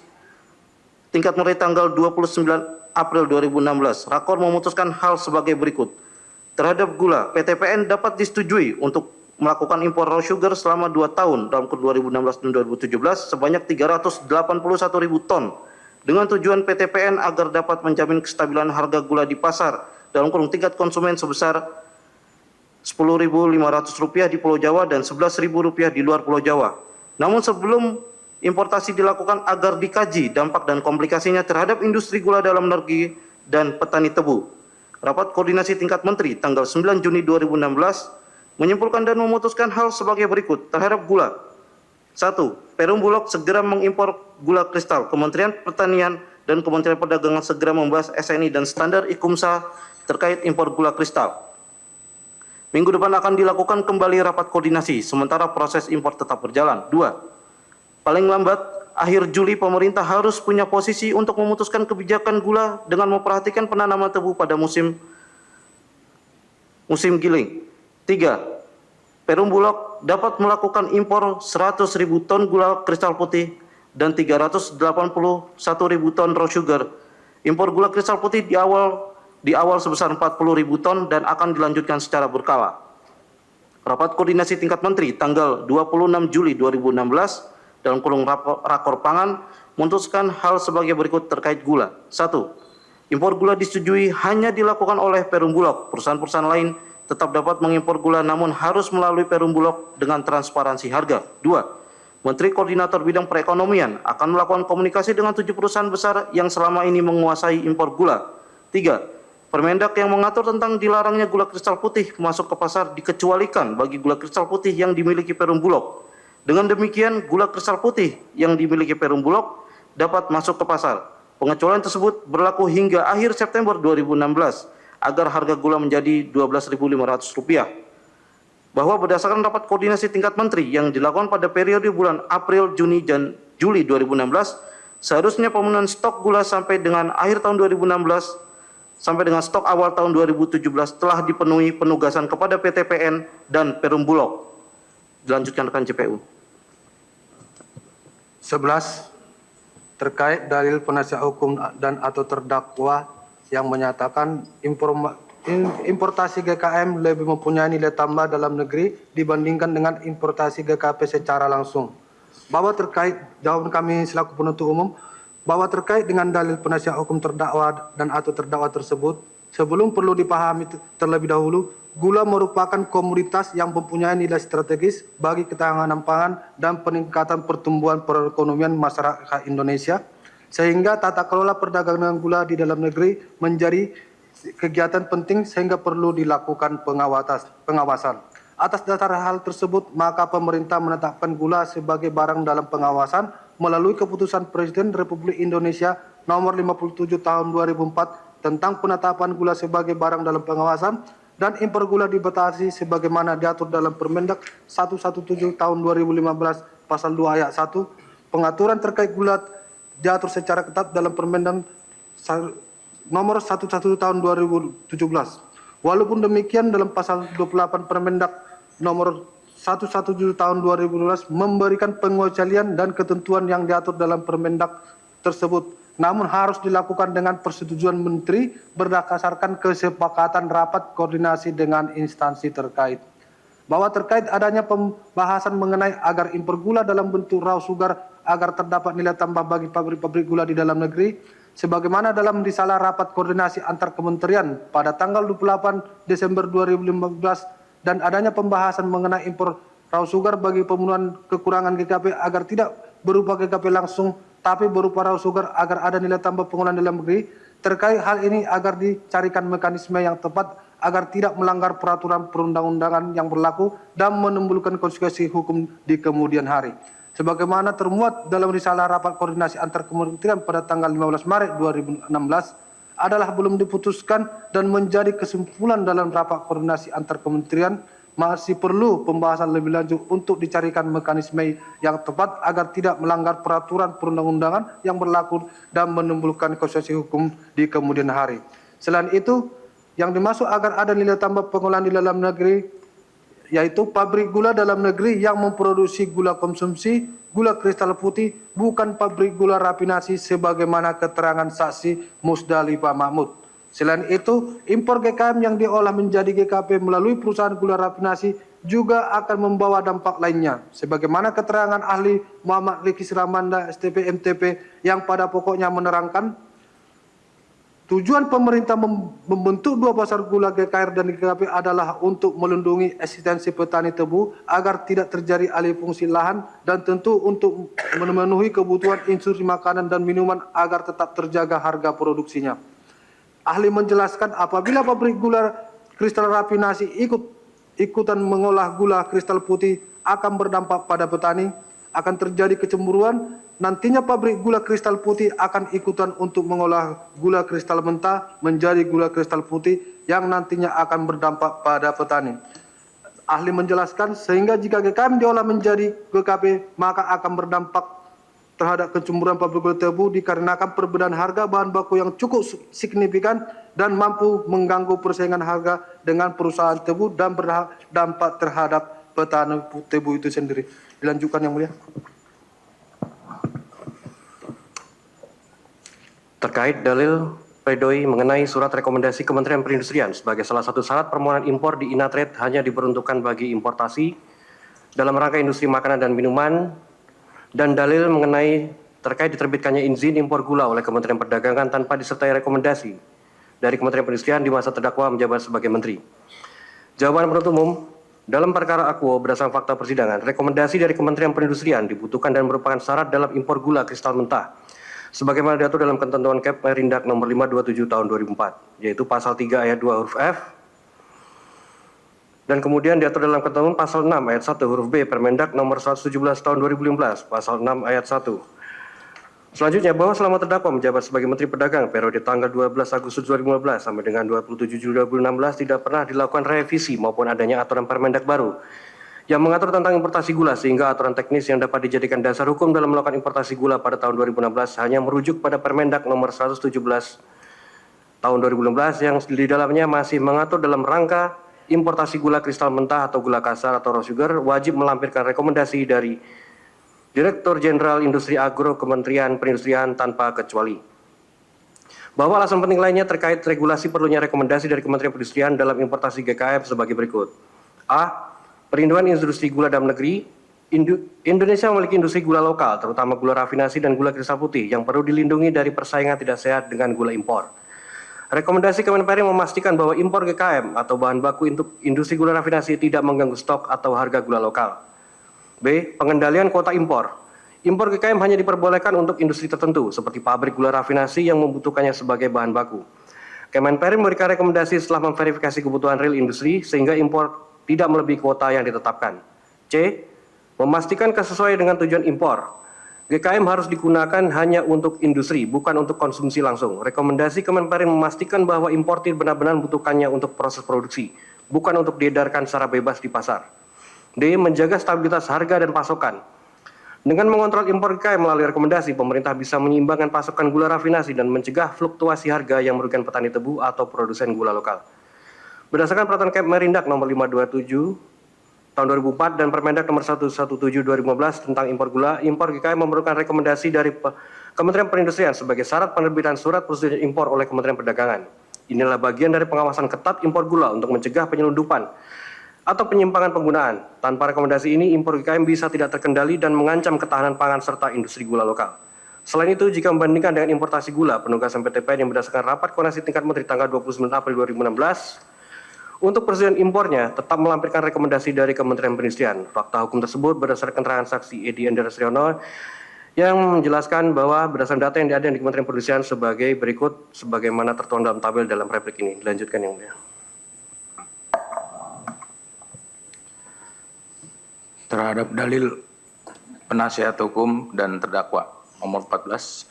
D: tingkat mulai tanggal 29 April 2016, Rakor memutuskan hal sebagai berikut. Terhadap gula, PTPN dapat disetujui untuk melakukan impor raw sugar selama 2 tahun dalam kurun 2016 dan 2017 sebanyak 381.000 ton dengan tujuan PTPN agar dapat menjamin kestabilan harga gula di pasar dalam kurung tingkat konsumen sebesar Rp10.500 di Pulau Jawa dan Rp11.000 di luar Pulau Jawa. Namun sebelum importasi dilakukan agar dikaji dampak dan komplikasinya terhadap industri gula dalam negeri dan petani tebu. Rapat koordinasi tingkat menteri tanggal 9 Juni 2016 menyimpulkan dan memutuskan hal sebagai berikut terhadap gula. 1. Perum Bulog segera mengimpor gula kristal. Kementerian Pertanian dan Kementerian Perdagangan segera membahas SNI dan standar IKUMSA terkait impor gula kristal. Minggu depan akan dilakukan kembali rapat koordinasi, sementara proses impor tetap berjalan. 2. Paling lambat, akhir Juli pemerintah harus punya posisi untuk memutuskan kebijakan gula dengan memperhatikan penanaman tebu pada musim giling. 3. Perum Bulog dapat melakukan impor 100.000 ton gula kristal putih dan 381.000 ton raw sugar. Impor gula kristal putih di awal sebesar 40.000 ton dan akan dilanjutkan secara berkala. Rapat koordinasi tingkat menteri tanggal 26 Juli 2016 dalam kurung Rakor Pangan memutuskan hal sebagai berikut terkait gula. 1. Impor gula disetujui hanya dilakukan oleh Perum Bulog. Perusahaan-perusahaan lain tetap dapat mengimpor gula namun harus melalui Perum Bulog dengan transparansi harga. 2. Menteri Koordinator Bidang Perekonomian akan melakukan komunikasi dengan 7 perusahaan besar yang selama ini menguasai impor gula. 3. Permendak yang mengatur tentang dilarangnya gula kristal putih masuk ke pasar dikecualikan bagi gula kristal putih yang dimiliki Perum Bulog. Dengan demikian, gula kristal putih yang dimiliki Perum Bulog dapat masuk ke pasar. Pengecualian tersebut berlaku hingga akhir September 2016 agar harga gula menjadi Rp12.500. Bahwa berdasarkan rapat koordinasi tingkat menteri yang dilakukan pada periode bulan April, Juni, dan Juli 2016, seharusnya pemenuhan stok gula sampai dengan akhir tahun 2016 sampai dengan stok awal tahun 2017 telah dipenuhi penugasan kepada PTPN dan Perum Bulog. Dilanjutkan rekan JPU.
E: 11. Terkait dalil penasihat hukum dan atau terdakwa yang menyatakan importasi GKM lebih mempunyai nilai tambah dalam negeri dibandingkan dengan importasi GKP secara langsung. Bahwa terkait, jawaban kami selaku penuntut umum, bahwa terkait dengan dalil penasihat hukum terdakwa dan atau terdakwa tersebut, sebelum perlu dipahami terlebih dahulu, gula merupakan komoditas yang mempunyai nilai strategis bagi ketahanan pangan dan peningkatan pertumbuhan perekonomian masyarakat Indonesia, sehingga tata kelola perdagangan gula di dalam negeri menjadi kegiatan penting sehingga perlu dilakukan pengawasan. Atas dasar hal tersebut, maka pemerintah menetapkan gula sebagai barang dalam pengawasan melalui keputusan Presiden Republik Indonesia nomor 57 tahun 2004 tentang penetapan gula sebagai barang dalam pengawasan dan impor gula dibatasi sebagaimana diatur dalam Permendak 117 tahun 2015 pasal 2 ayat 1. Pengaturan terkait gula diatur secara ketat dalam Permendak nomor 11 tahun 2017. Walaupun demikian dalam pasal 28 Permendak nomor 117 tahun 2012 memberikan pengecualian dan ketentuan yang diatur dalam Permendak tersebut, namun harus dilakukan dengan persetujuan Menteri berdasarkan kesepakatan rapat koordinasi dengan instansi terkait. Bahwa terkait adanya pembahasan mengenai agar impor gula dalam bentuk raw sugar agar terdapat nilai tambah bagi pabrik-pabrik gula di dalam negeri, sebagaimana dalam risalah rapat koordinasi antar kementerian pada tanggal 28 Desember 2015 dan adanya pembahasan mengenai impor raw sugar bagi pemenuhan kekurangan GKP agar tidak berupa GKP langsung tapi berupa raw sugar agar ada nilai tambah pengolahan dalam negeri. Terkait hal ini agar dicarikan mekanisme yang tepat agar tidak melanggar peraturan perundang-undangan yang berlaku dan menimbulkan konsekuensi hukum di kemudian hari. Sebagaimana termuat dalam risalah rapat koordinasi antar kementerian pada tanggal 15 Maret 2016, adalah belum diputuskan dan menjadi kesimpulan dalam rapat koordinasi antar kementerian, masih perlu pembahasan lebih lanjut untuk dicarikan mekanisme yang tepat agar tidak melanggar peraturan perundang-undangan yang berlaku dan menimbulkan konsekuensi hukum di kemudian hari. Selain itu, yang dimaksud agar ada nilai tambah pengolahan di dalam negeri, yaitu pabrik gula dalam negeri yang memproduksi gula konsumsi, gula kristal putih, bukan pabrik gula rafinasi sebagaimana keterangan saksi Musdalifah Mahmud. Selain itu, impor GKM yang diolah menjadi GKP melalui perusahaan gula rafinasi juga akan membawa dampak lainnya. Sebagaimana keterangan ahli Muhammad Riki Siramanda, STP MTP, yang pada pokoknya menerangkan, tujuan pemerintah membentuk dua pasar gula GKR dan GKP adalah untuk melindungi eksistensi petani tebu agar tidak terjadi alih fungsi lahan dan tentu untuk memenuhi kebutuhan industri makanan dan minuman agar tetap terjaga harga produksinya. Ahli menjelaskan apabila pabrik gula kristal rafinasi ikutan mengolah gula kristal putih akan berdampak pada petani, akan terjadi kecemburuan. Nantinya pabrik gula kristal putih akan ikutan untuk mengolah gula kristal mentah menjadi gula kristal putih yang nantinya akan berdampak pada petani. Ahli menjelaskan sehingga jika GKM diolah menjadi GKP maka akan berdampak terhadap kecemburuan pabrik gula tebu dikarenakan perbedaan harga bahan baku yang cukup signifikan dan mampu mengganggu persaingan harga dengan perusahaan tebu dan berdampak terhadap petani tebu itu sendiri. Dilanjutkan Yang Mulia.
F: Terkait dalil pledoi mengenai surat rekomendasi Kementerian Perindustrian sebagai salah satu syarat permohonan impor di Inatrade hanya diperuntukkan bagi importasi dalam rangka industri makanan dan minuman, dan dalil mengenai terkait diterbitkannya izin impor gula oleh Kementerian Perdagangan tanpa disertai rekomendasi dari Kementerian Perindustrian di masa terdakwa menjabat sebagai Menteri. Jawaban penuntut umum, dalam perkara akuo berdasarkan fakta persidangan, rekomendasi dari Kementerian Perindustrian dibutuhkan dan merupakan syarat dalam impor gula kristal mentah sebagaimana diatur dalam ketentuan Kep Merindak nomor 527 tahun 2004, yaitu pasal 3 ayat 2 huruf F, dan kemudian diatur dalam ketentuan pasal 6 ayat 1 huruf B Permendak nomor 117 tahun 2015, pasal 6 ayat 1. Selanjutnya, bahwa selama terdakwa menjabat sebagai Menteri Pedagang periode tanggal 12 Agustus 2015 sampai dengan 27 Juli 2016 tidak pernah dilakukan revisi maupun adanya aturan Permendak baru yang mengatur tentang importasi gula, sehingga aturan teknis yang dapat dijadikan dasar hukum dalam melakukan importasi gula pada tahun 2016 hanya merujuk pada Permendak nomor 117 tahun 2016 yang di dalamnya masih mengatur dalam rangka importasi gula kristal mentah atau gula kasar atau raw sugar wajib melampirkan rekomendasi dari Direktur Jenderal Industri Agro Kementerian Perindustrian tanpa kecuali. Bahwa alasan penting lainnya terkait regulasi perlunya rekomendasi dari Kementerian Perindustrian dalam importasi GKM sebagai berikut. A. Perlindungan industri gula dalam negeri. Indonesia memiliki industri gula lokal, terutama gula rafinasi dan gula kristal putih yang perlu dilindungi dari persaingan tidak sehat dengan gula impor. Rekomendasi Kemenperin memastikan bahwa impor GKM atau bahan baku untuk industri gula rafinasi tidak mengganggu stok atau harga gula lokal. B. Pengendalian kuota impor. Impor GKM hanya diperbolehkan untuk industri tertentu seperti pabrik gula rafinasi yang membutuhkannya sebagai bahan baku. Kemenperin memberikan rekomendasi setelah memverifikasi kebutuhan real industri sehingga impor tidak melebihi kuota yang ditetapkan. C. Memastikan kesesuaian dengan tujuan impor. GKM harus digunakan hanya untuk industri, bukan untuk konsumsi langsung. Rekomendasi Kemenperin memastikan bahwa importir benar-benar membutuhkannya untuk proses produksi, bukan untuk diedarkan secara bebas di pasar. D. Menjaga stabilitas harga dan pasokan. Dengan mengontrol impor GKM melalui rekomendasi, pemerintah bisa menyeimbangkan pasokan gula rafinasi dan mencegah fluktuasi harga yang merugikan petani tebu atau produsen gula lokal. Berdasarkan peraturan Kep Merindak nomor 527 tahun 2004 dan Permendak nomor 117 2015 tentang impor gula, impor GKM memerlukan rekomendasi dari Kementerian Perindustrian sebagai syarat penerbitan surat persetujuan impor oleh Kementerian Perdagangan. Inilah bagian dari pengawasan ketat impor gula untuk mencegah penyelundupan atau penyimpangan penggunaan. Tanpa rekomendasi ini, impor GKM bisa tidak terkendali dan mengancam ketahanan pangan serta industri gula lokal. Selain itu, jika membandingkan dengan importasi gula, penugasan PTPN yang berdasarkan rapat koordinasi tingkat Menteri tanggal 29 April 2016, untuk persetujuan impornya tetap melampirkan rekomendasi dari Kementerian Perindustrian. Fakta hukum tersebut berdasarkan keterangan saksi Edi Endra Sriono yang menjelaskan bahwa berdasarkan data yang ada di Kementerian Perindustrian sebagai berikut sebagaimana tertuang dalam tabel dalam replik ini. Dilanjutkan Yang Mulia.
C: Terhadap dalil penasihat hukum dan terdakwa nomor 14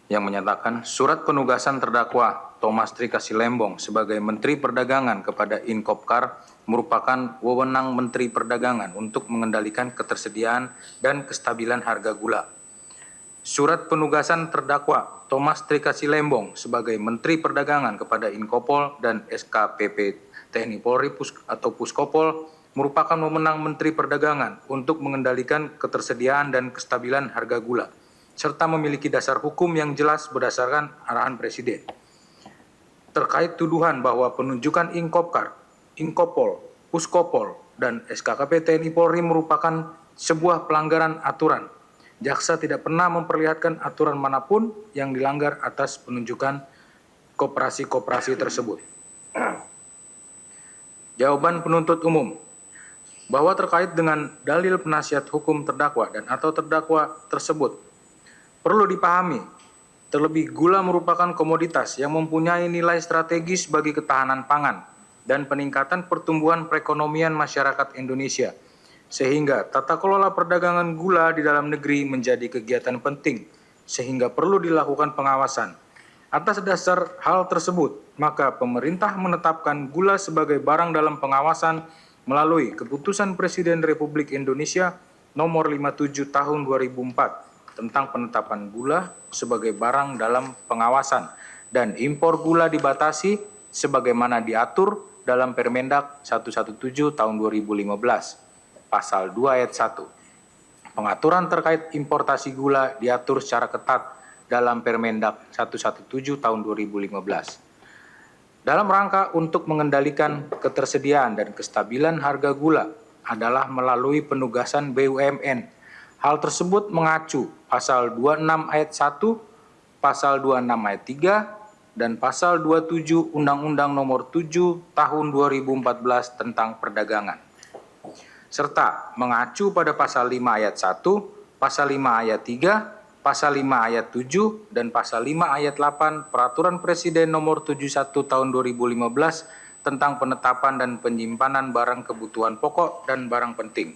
C: yang menyatakan surat penugasan terdakwa Thomas Trikasilembong sebagai Menteri Perdagangan kepada Inkopkar merupakan wewenang Menteri Perdagangan untuk mengendalikan ketersediaan dan kestabilan harga gula. Surat penugasan terdakwa Thomas Trikasilembong sebagai Menteri Perdagangan kepada Inkopol dan SKPP TNI Polri atau Puskopol merupakan wewenang Menteri Perdagangan untuk mengendalikan ketersediaan dan kestabilan harga gula, serta memiliki dasar hukum yang jelas berdasarkan arahan Presiden. Terkait tuduhan bahwa penunjukan Inkopkar, Inkopol, Puskopol, dan SKKP TNI Polri merupakan sebuah pelanggaran aturan, jaksa tidak pernah memperlihatkan aturan manapun yang dilanggar atas penunjukan koperasi-koperasi tersebut. Jawaban penuntut umum bahwa terkait dengan dalil penasihat hukum terdakwa dan atau terdakwa tersebut, perlu dipahami, terlebih gula merupakan komoditas yang mempunyai nilai strategis bagi ketahanan pangan dan peningkatan pertumbuhan perekonomian masyarakat Indonesia, sehingga tata kelola perdagangan gula di dalam negeri menjadi kegiatan penting, sehingga perlu dilakukan pengawasan. Atas dasar hal tersebut, maka pemerintah menetapkan gula sebagai barang dalam pengawasan melalui Keputusan Presiden Republik Indonesia Nomor 57 Tahun 2004 tentang penetapan gula sebagai barang dalam pengawasan dan impor gula dibatasi sebagaimana diatur dalam Permendak 117 Tahun 2015, Pasal 2 Ayat 1. Pengaturan terkait importasi gula diatur secara ketat dalam Permendak 117 Tahun 2015. Dalam rangka untuk mengendalikan ketersediaan dan kestabilan harga gula adalah melalui penugasan BUMN. Hal tersebut mengacu Pasal 26 Ayat 1, Pasal 26 Ayat 3, dan Pasal 27 Undang-Undang Nomor 7 Tahun 2014 tentang Perdagangan, serta mengacu pada Pasal 5 Ayat 1, Pasal 5 Ayat 3, Pasal 5 Ayat 7, dan Pasal 5 Ayat 8 Peraturan Presiden Nomor 71 Tahun 2015 tentang penetapan dan penyimpanan barang kebutuhan pokok dan barang penting.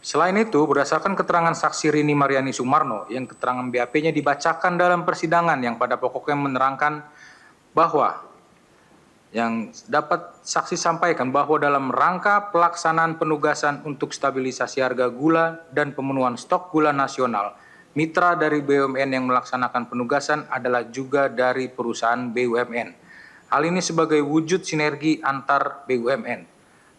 C: Selain itu, berdasarkan keterangan saksi Rini Mariani Sumarno yang keterangan BAP-nya dibacakan dalam persidangan yang pada pokoknya menerangkan bahwa yang dapat saksi sampaikan bahwa dalam rangka pelaksanaan penugasan untuk stabilisasi harga gula dan pemenuhan stok gula nasional, mitra dari BUMN yang melaksanakan penugasan adalah juga dari perusahaan BUMN. Hal ini sebagai wujud sinergi antar BUMN,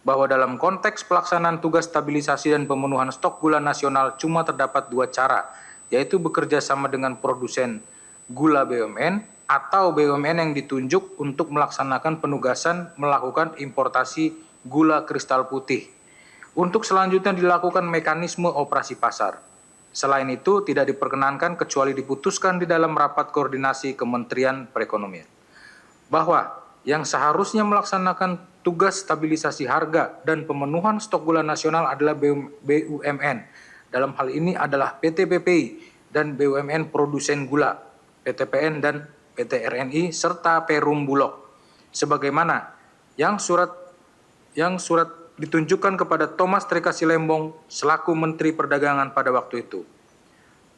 C: bahwa dalam konteks pelaksanaan tugas stabilisasi dan pemenuhan stok gula nasional cuma terdapat dua cara, yaitu bekerja sama dengan produsen gula BUMN atau BUMN yang ditunjuk untuk melaksanakan penugasan melakukan importasi gula kristal putih. Untuk selanjutnya dilakukan mekanisme operasi pasar. Selain itu, tidak diperkenankan kecuali diputuskan di dalam rapat koordinasi Kementerian Perekonomian, bahwa yang seharusnya melaksanakan tugas stabilisasi harga dan pemenuhan stok gula nasional adalah BUMN. Dalam hal ini adalah PT PPI dan BUMN produsen gula, PTPN dan PT RNI serta Perum Bulog, sebagaimana yang surat ditunjukkan kepada Thomas Trikasilembong selaku Menteri Perdagangan pada waktu itu,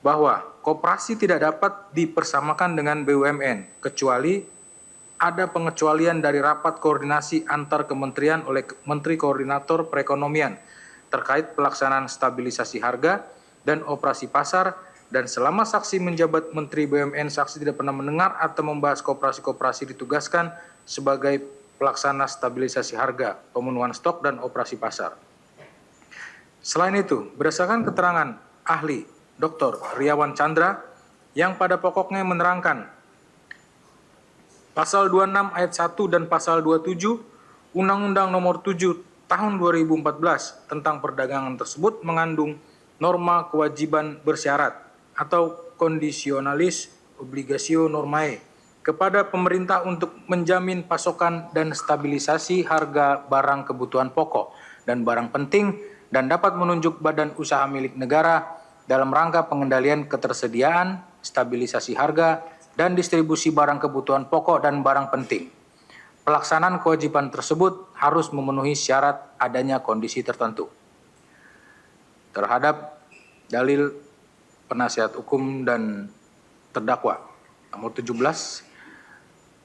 C: bahwa koperasi tidak dapat dipersamakan dengan BUMN kecuali ada pengecualian dari rapat koordinasi antar kementerian oleh Menteri Koordinator Perekonomian terkait pelaksanaan stabilisasi harga dan operasi pasar. Dan selama saksi menjabat Menteri BUMN, saksi tidak pernah mendengar atau membahas koperasi-koperasi ditugaskan sebagai pelaksana stabilisasi harga, pemenuhan stok, dan operasi pasar. Selain itu, berdasarkan keterangan ahli Dr. Riawan Chandra yang pada pokoknya menerangkan Pasal 26 Ayat 1 dan Pasal 27 Undang-Undang Nomor 7 Tahun 2014 tentang perdagangan tersebut mengandung norma kewajiban bersyarat atau conditionalis obligatio normae kepada pemerintah untuk menjamin pasokan dan stabilisasi harga barang kebutuhan pokok dan barang penting dan dapat menunjuk badan usaha milik negara dalam rangka pengendalian ketersediaan, stabilisasi harga, dan distribusi barang kebutuhan pokok dan barang penting. Pelaksanaan kewajiban tersebut harus memenuhi syarat adanya kondisi tertentu. Terhadap dalil penasihat hukum dan terdakwa nomor 17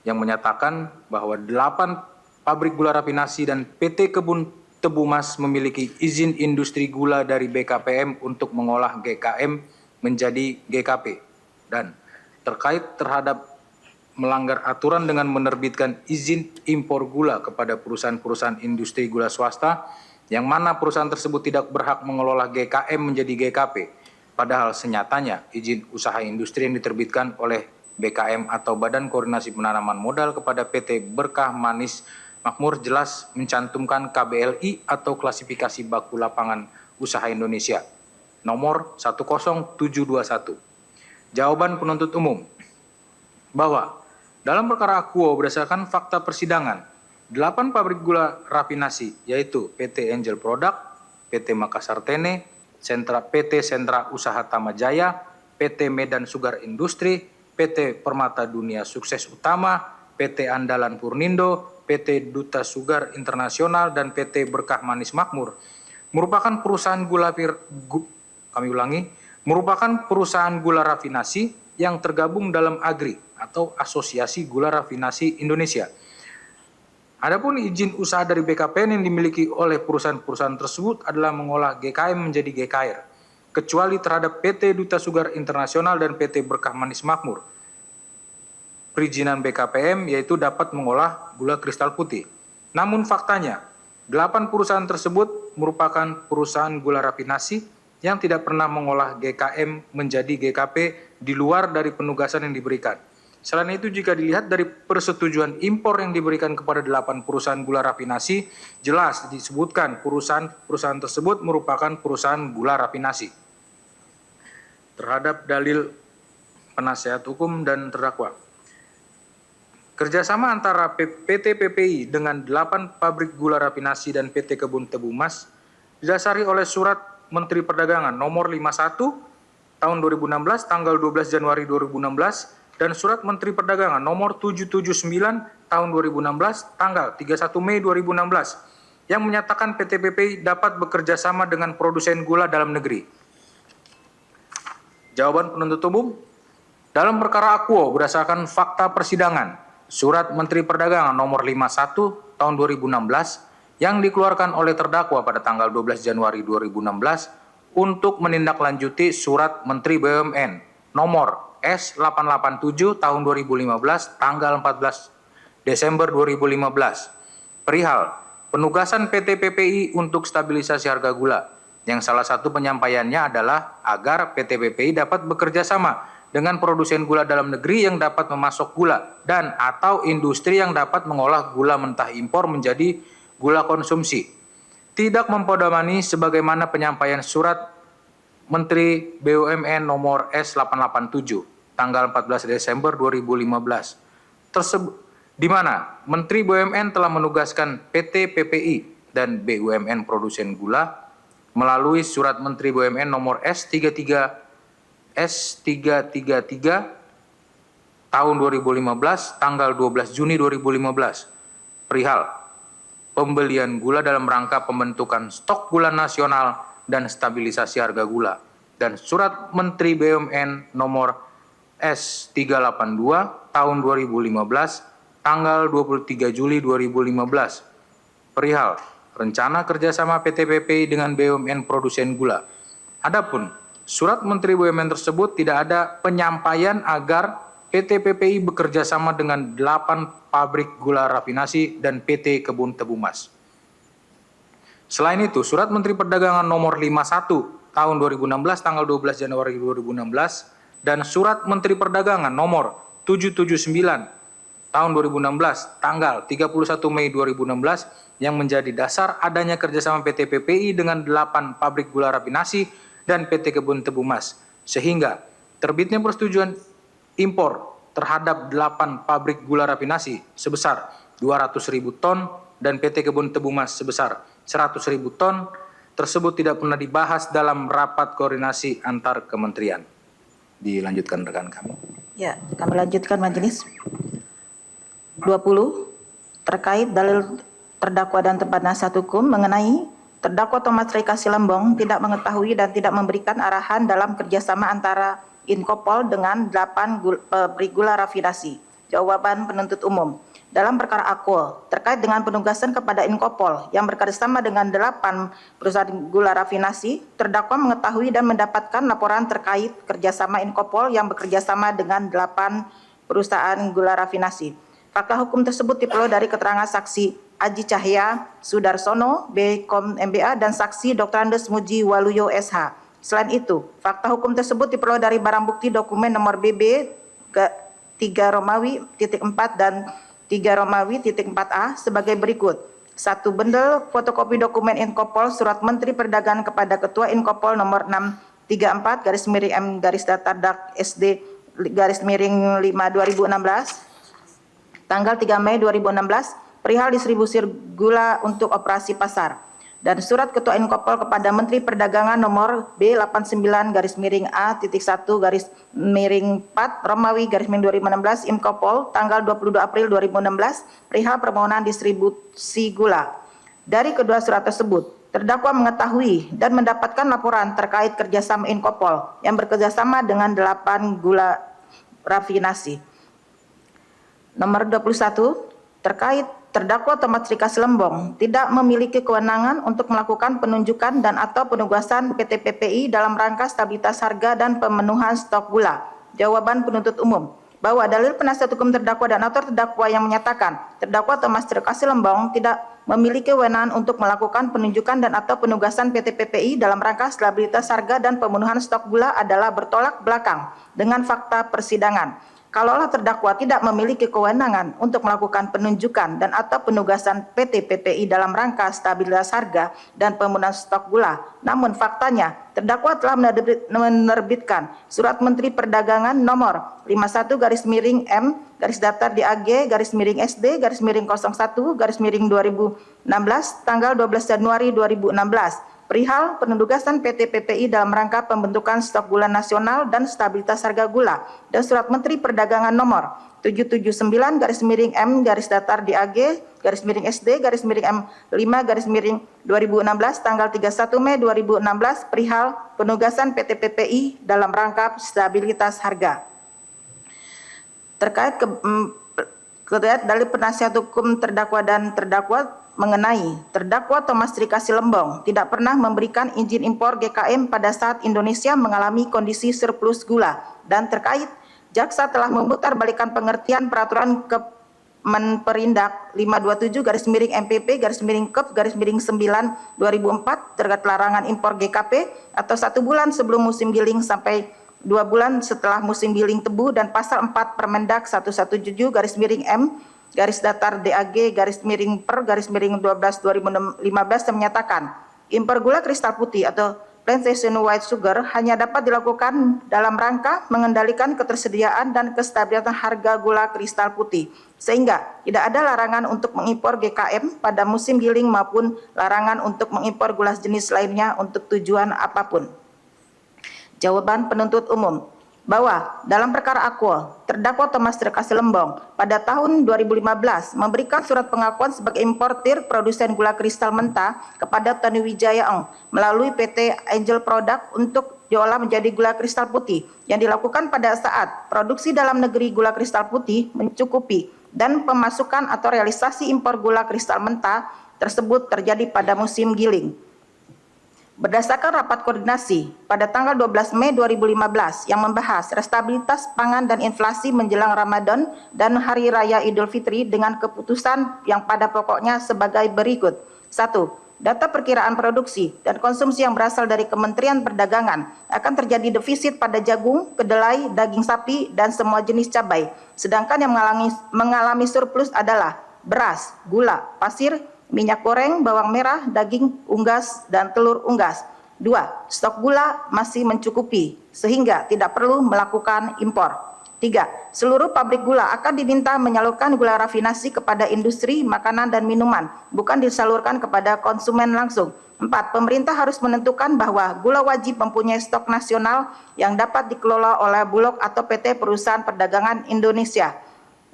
C: yang menyatakan bahwa 8 pabrik gula rafinasi dan PT Kebun Tebu Mas memiliki izin industri gula dari BKPM untuk mengolah GKM menjadi GKP, dan terkait terhadap melanggar aturan dengan menerbitkan izin impor gula kepada perusahaan-perusahaan industri gula swasta yang mana perusahaan tersebut tidak berhak mengelola GKM menjadi GKP, padahal senyatanya izin usaha industri yang diterbitkan oleh BKM atau Badan Koordinasi Penanaman Modal kepada PT Berkah Manis Makmur jelas mencantumkan KBLI atau klasifikasi baku lapangan usaha Indonesia nomor 10721. Jawaban penuntut umum bahwa dalam perkara akuo berdasarkan fakta persidangan, 8 pabrik gula rafinasi yaitu PT Angel Product, PT Makassar Tene, PT Sentra Usaha Tamajaya, PT Medan Sugar Industri, PT Permata Dunia Sukses Utama, PT Andalan Purnindo, PT Duta Sugar Internasional, dan PT Berkah Manis Makmur merupakan perusahaan merupakan perusahaan gula rafinasi yang tergabung dalam AGRI atau Asosiasi Gula Rafinasi Indonesia. Adapun izin usaha dari BKPN yang dimiliki oleh perusahaan-perusahaan tersebut adalah mengolah GKM menjadi GKR, kecuali terhadap PT Duta Sugar Internasional dan PT Berkah Manis Makmur. Perizinan BKPM yaitu dapat mengolah gula kristal putih. Namun faktanya, 8 perusahaan tersebut merupakan perusahaan gula rafinasi yang tidak pernah mengolah GKM menjadi GKP di luar dari penugasan yang diberikan. Selain itu, jika dilihat dari persetujuan impor yang diberikan kepada 8 perusahaan gula rafinasi, jelas disebutkan perusahaan tersebut merupakan perusahaan gula rafinasi. Terhadap dalil penasihat hukum dan terdakwa, kerjasama antara PT PPI dengan 8 pabrik gula rafinasi dan PT Kebun Tebu Mas didasari oleh Surat Menteri Perdagangan nomor 51 tahun 2016 tanggal 12 Januari 2016 dan Surat Menteri Perdagangan nomor 779 tahun 2016 tanggal 31 Mei 2016 yang menyatakan PT PPI dapat bekerja sama dengan produsen gula dalam negeri. Jawaban penuntut umum, dalam perkara akuo berdasarkan fakta persidangan, Surat Menteri Perdagangan nomor 51 tahun 2016 yang dikeluarkan oleh terdakwa pada tanggal 12 Januari 2016 untuk menindaklanjuti Surat Menteri BUMN nomor S887 tahun 2015 tanggal 14 Desember 2015 perihal penugasan PT PPI untuk stabilisasi harga gula, yang salah satu penyampaiannya adalah agar PT PPI dapat bekerja sama dengan produsen gula dalam negeri yang dapat memasok gula dan atau industri yang dapat mengolah gula mentah impor menjadi gula konsumsi. Tidak mempodomani sebagaimana penyampaian Surat Menteri BUMN nomor S887 tanggal 14 Desember 2015 tersebut, di mana Menteri BUMN telah menugaskan PT PPI dan BUMN produsen gula melalui Surat Menteri BUMN nomor S333 tahun 2015 tanggal 12 Juni 2015 perihal pembelian gula dalam rangka pembentukan stok gula nasional dan stabilisasi harga gula, dan Surat Menteri BUMN nomor S382 tahun 2015 tanggal 23 Juli 2015 perihal rencana kerjasama PT PPI dengan BUMN produsen gula. Adapun Surat Menteri BUMN tersebut tidak ada penyampaian agar PT PPI bekerja sama dengan 8 pabrik gula rafinasi dan PT Kebun Tebu Mas. Selain itu, Surat Menteri Perdagangan nomor 51 tahun 2016 tanggal 12 Januari 2016 dan Surat Menteri Perdagangan nomor 779 tahun 2016 tanggal 31 Mei 2016 yang menjadi dasar adanya kerjasama PT PPI dengan 8 pabrik gula rafinasi dan PT Kebun Tebu Mas, sehingga terbitnya persetujuan impor terhadap 8 pabrik gula rafinasi sebesar 200.000 ton dan PT Kebun Tebu Mas sebesar 100.000 ton tersebut tidak pernah dibahas dalam rapat koordinasi antar kementerian. Dilanjutkan rekan kami.
G: Ya, kami lanjutkan majelis. 20 terkait dalil terdakwa dan tempat nasihat hukum mengenai terdakwa Thomas Reka Silembong tidak mengetahui dan tidak memberikan arahan dalam kerjasama antara Inkopol dengan 8 pabrik gula rafinasi. Jawaban penuntut umum. Dalam perkara Aqua terkait dengan penugasan kepada Inkopol yang bekerjasama dengan 8 perusahaan gula rafinasi, terdakwa mengetahui dan mendapatkan laporan terkait kerjasama Inkopol yang bekerjasama dengan 8 perusahaan gula rafinasi. Fakta hukum tersebut diperoleh dari keterangan saksi Aji Cahya Sudarsono, BKOM MBA, dan saksi Dr. Andes Muji Waluyo SH. Selain itu, fakta hukum tersebut diperoleh dari barang bukti dokumen nomor BB 3 Romawi titik 4 dan 3 Romawi titik 4A sebagai berikut. 1. Bendel fotokopi dokumen Inkopol Surat Menteri Perdagangan kepada Ketua Inkopol nomor 634 garis miring M garis datar dak SD garis miring 5 2016 tanggal 3 Mei 2016 perihal distribusi gula untuk operasi pasar. Dan surat Ketua Inkopol kepada Menteri Perdagangan nomor B89 garis miring A.1 garis miring 4 Romawi garis miring 2016 Inkopol tanggal 22 April 2016 perihal permohonan distribusi gula. Dari kedua surat tersebut, terdakwa mengetahui dan mendapatkan laporan terkait kerjasama Inkopol yang bekerjasama dengan 8 gula rafinasi. Nomor 21, terkait terdakwa Thomas Rikasi Lembong tidak memiliki kewenangan untuk melakukan penunjukan dan atau penugasan PT PPI dalam rangka stabilitas harga dan pemenuhan stok gula. Jawaban penuntut umum bahwa dalil penasihat hukum terdakwa dan atau terdakwa yang menyatakan terdakwa Thomas Rikasi Lembong tidak memiliki kewenangan untuk melakukan penunjukan dan atau penugasan PT PPI dalam rangka stabilitas harga dan pemenuhan stok gula adalah bertolak belakang dengan fakta persidangan. Kalaulah terdakwa tidak memiliki kewenangan untuk melakukan penunjukan dan atau penugasan PT PPI dalam rangka stabilitas harga dan pemenuhan stok gula, namun faktanya terdakwa telah menerbitkan Surat Menteri Perdagangan nomor 51 garis miring M garis datar DAG garis miring SD garis miring 01 garis miring 2016 tanggal 12 Januari 2016 perihal penugasan PT PPI dalam rangka pembentukan stok gula nasional dan stabilitas harga gula, dan Surat Menteri Perdagangan nomor 779 garis miring M garis datar DAG garis miring SD garis miring M 5 garis miring 2016 tanggal 31 Mei 2016 perihal penugasan PT PPI dalam rangka stabilitas harga. Terkait dari penasihat hukum terdakwa dan terdakwa mengenai terdakwa Thomas Rikasi Lembong tidak pernah memberikan izin impor GKM pada saat Indonesia mengalami kondisi surplus gula, dan terkait jaksa telah memutarbalikkan pengertian peraturan Kemenperindak 527 garis miring MPP garis miring Kep garis miring 9 2004 terkait larangan impor GKP atau 1 bulan sebelum musim giling sampai 2 bulan setelah musim giling tebu, dan pasal 4 Permendak 117 garis miring M garis datar DAG garis miring per garis miring 12 2015 yang menyatakan impor gula kristal putih atau plantation white sugar hanya dapat dilakukan dalam rangka mengendalikan ketersediaan dan kestabilan harga gula kristal putih, sehingga tidak ada larangan untuk mengimpor GKM pada musim giling maupun larangan untuk mengimpor gula jenis lainnya untuk tujuan apapun. Jawaban penuntut umum bahwa dalam perkara Aqua, terdakwa Thomas Rikasi Lembong pada tahun 2015 memberikan surat pengakuan sebagai importir produsen gula kristal mentah kepada Tony Wijaya Ong melalui PT Angel Product untuk diolah menjadi gula kristal putih yang dilakukan pada saat produksi dalam negeri gula kristal putih mencukupi dan pemasukan atau realisasi impor gula kristal mentah tersebut terjadi pada musim giling. Berdasarkan rapat koordinasi pada tanggal 12 Mei 2015 yang membahas stabilitas pangan dan inflasi menjelang Ramadan dan Hari Raya Idul Fitri dengan keputusan yang pada pokoknya sebagai berikut. 1. Data perkiraan produksi dan konsumsi yang berasal dari Kementerian Perdagangan akan terjadi defisit pada jagung, kedelai, daging sapi, dan semua jenis cabai. Sedangkan yang mengalami surplus adalah beras, gula, pasir, minyak goreng, bawang merah, daging unggas, dan telur unggas. 2. Stok gula masih mencukupi sehingga tidak perlu melakukan impor. 3. Seluruh pabrik gula akan diminta menyalurkan gula rafinasi kepada industri makanan dan minuman, bukan disalurkan kepada konsumen langsung. 4. Pemerintah harus menentukan bahwa gula wajib mempunyai stok nasional yang dapat dikelola oleh Bulog atau PT Perusahaan Perdagangan Indonesia.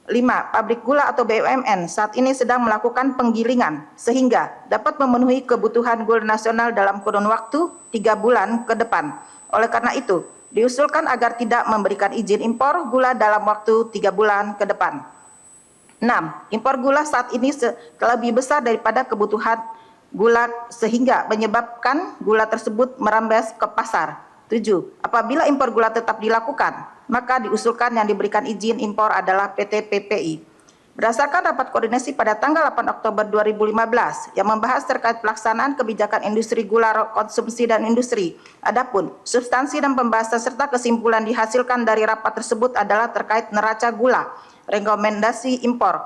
G: 5. Pabrik gula atau BUMN saat ini sedang melakukan penggilingan sehingga dapat memenuhi kebutuhan gula nasional dalam kurun waktu 3 bulan ke depan. Oleh karena itu, diusulkan agar tidak memberikan izin impor gula dalam waktu 3 bulan ke depan. 6. Impor gula saat ini lebih besar daripada kebutuhan gula sehingga menyebabkan gula tersebut merembes ke pasar. 7. Apabila impor gula tetap dilakukan, maka diusulkan yang diberikan izin impor adalah PT PPI. Berdasarkan rapat koordinasi pada tanggal 8 Oktober 2015 yang membahas terkait pelaksanaan kebijakan industri gula konsumsi dan industri. Adapun substansi dan pembahasan serta kesimpulan dihasilkan dari rapat tersebut adalah terkait neraca gula, rekomendasi impor,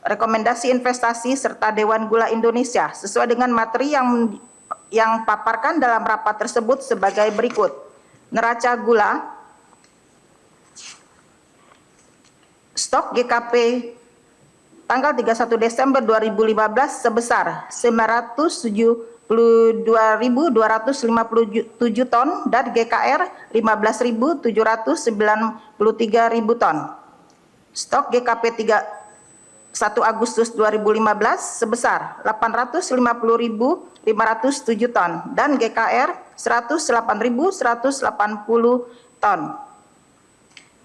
G: rekomendasi investasi serta Dewan Gula Indonesia sesuai dengan materi yang paparkan dalam rapat tersebut sebagai berikut. Neraca gula, stok GKP tanggal 31 Desember 2015 sebesar 972.257 ton dan GKR 15.793.000 ton. Stok GKP 1 Agustus 2015 sebesar 850.507 ton dan GKR 108.180 ton.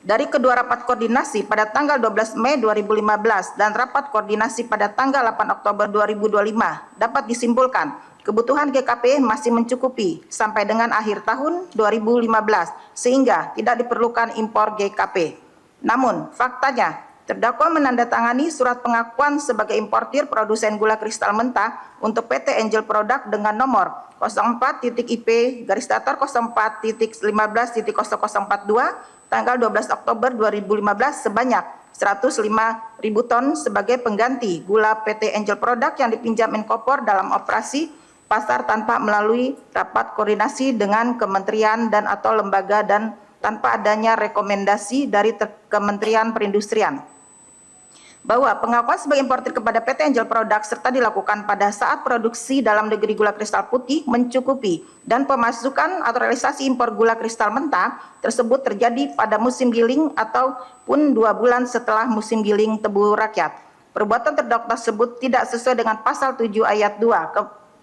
G: Dari kedua rapat koordinasi pada tanggal 12 Mei 2015 dan rapat koordinasi pada tanggal 8 Oktober 2025 dapat disimpulkan kebutuhan GKP masih mencukupi sampai dengan akhir tahun 2015 sehingga tidak diperlukan impor GKP. Namun faktanya terdakwa menandatangani surat pengakuan sebagai importir produsen gula kristal mentah untuk PT Angel Product dengan nomor 04.IP-04.15.042 tanggal 12 Oktober 2015 sebanyak 105.000 ton sebagai pengganti gula PT Angel Product yang dipinjam Menkopor dalam operasi pasar tanpa melalui rapat koordinasi dengan kementerian dan atau lembaga dan tanpa adanya rekomendasi dari Kementerian Perindustrian. Bahwa pengakuan sebagai importir kepada PT Angel Product serta dilakukan pada saat produksi dalam negeri gula kristal putih mencukupi dan pemasukan atau realisasi impor gula kristal mentah tersebut terjadi pada musim giling ataupun 2 bulan setelah musim giling tebu rakyat. Perbuatan terdakwa tersebut tidak sesuai dengan pasal 7 ayat 2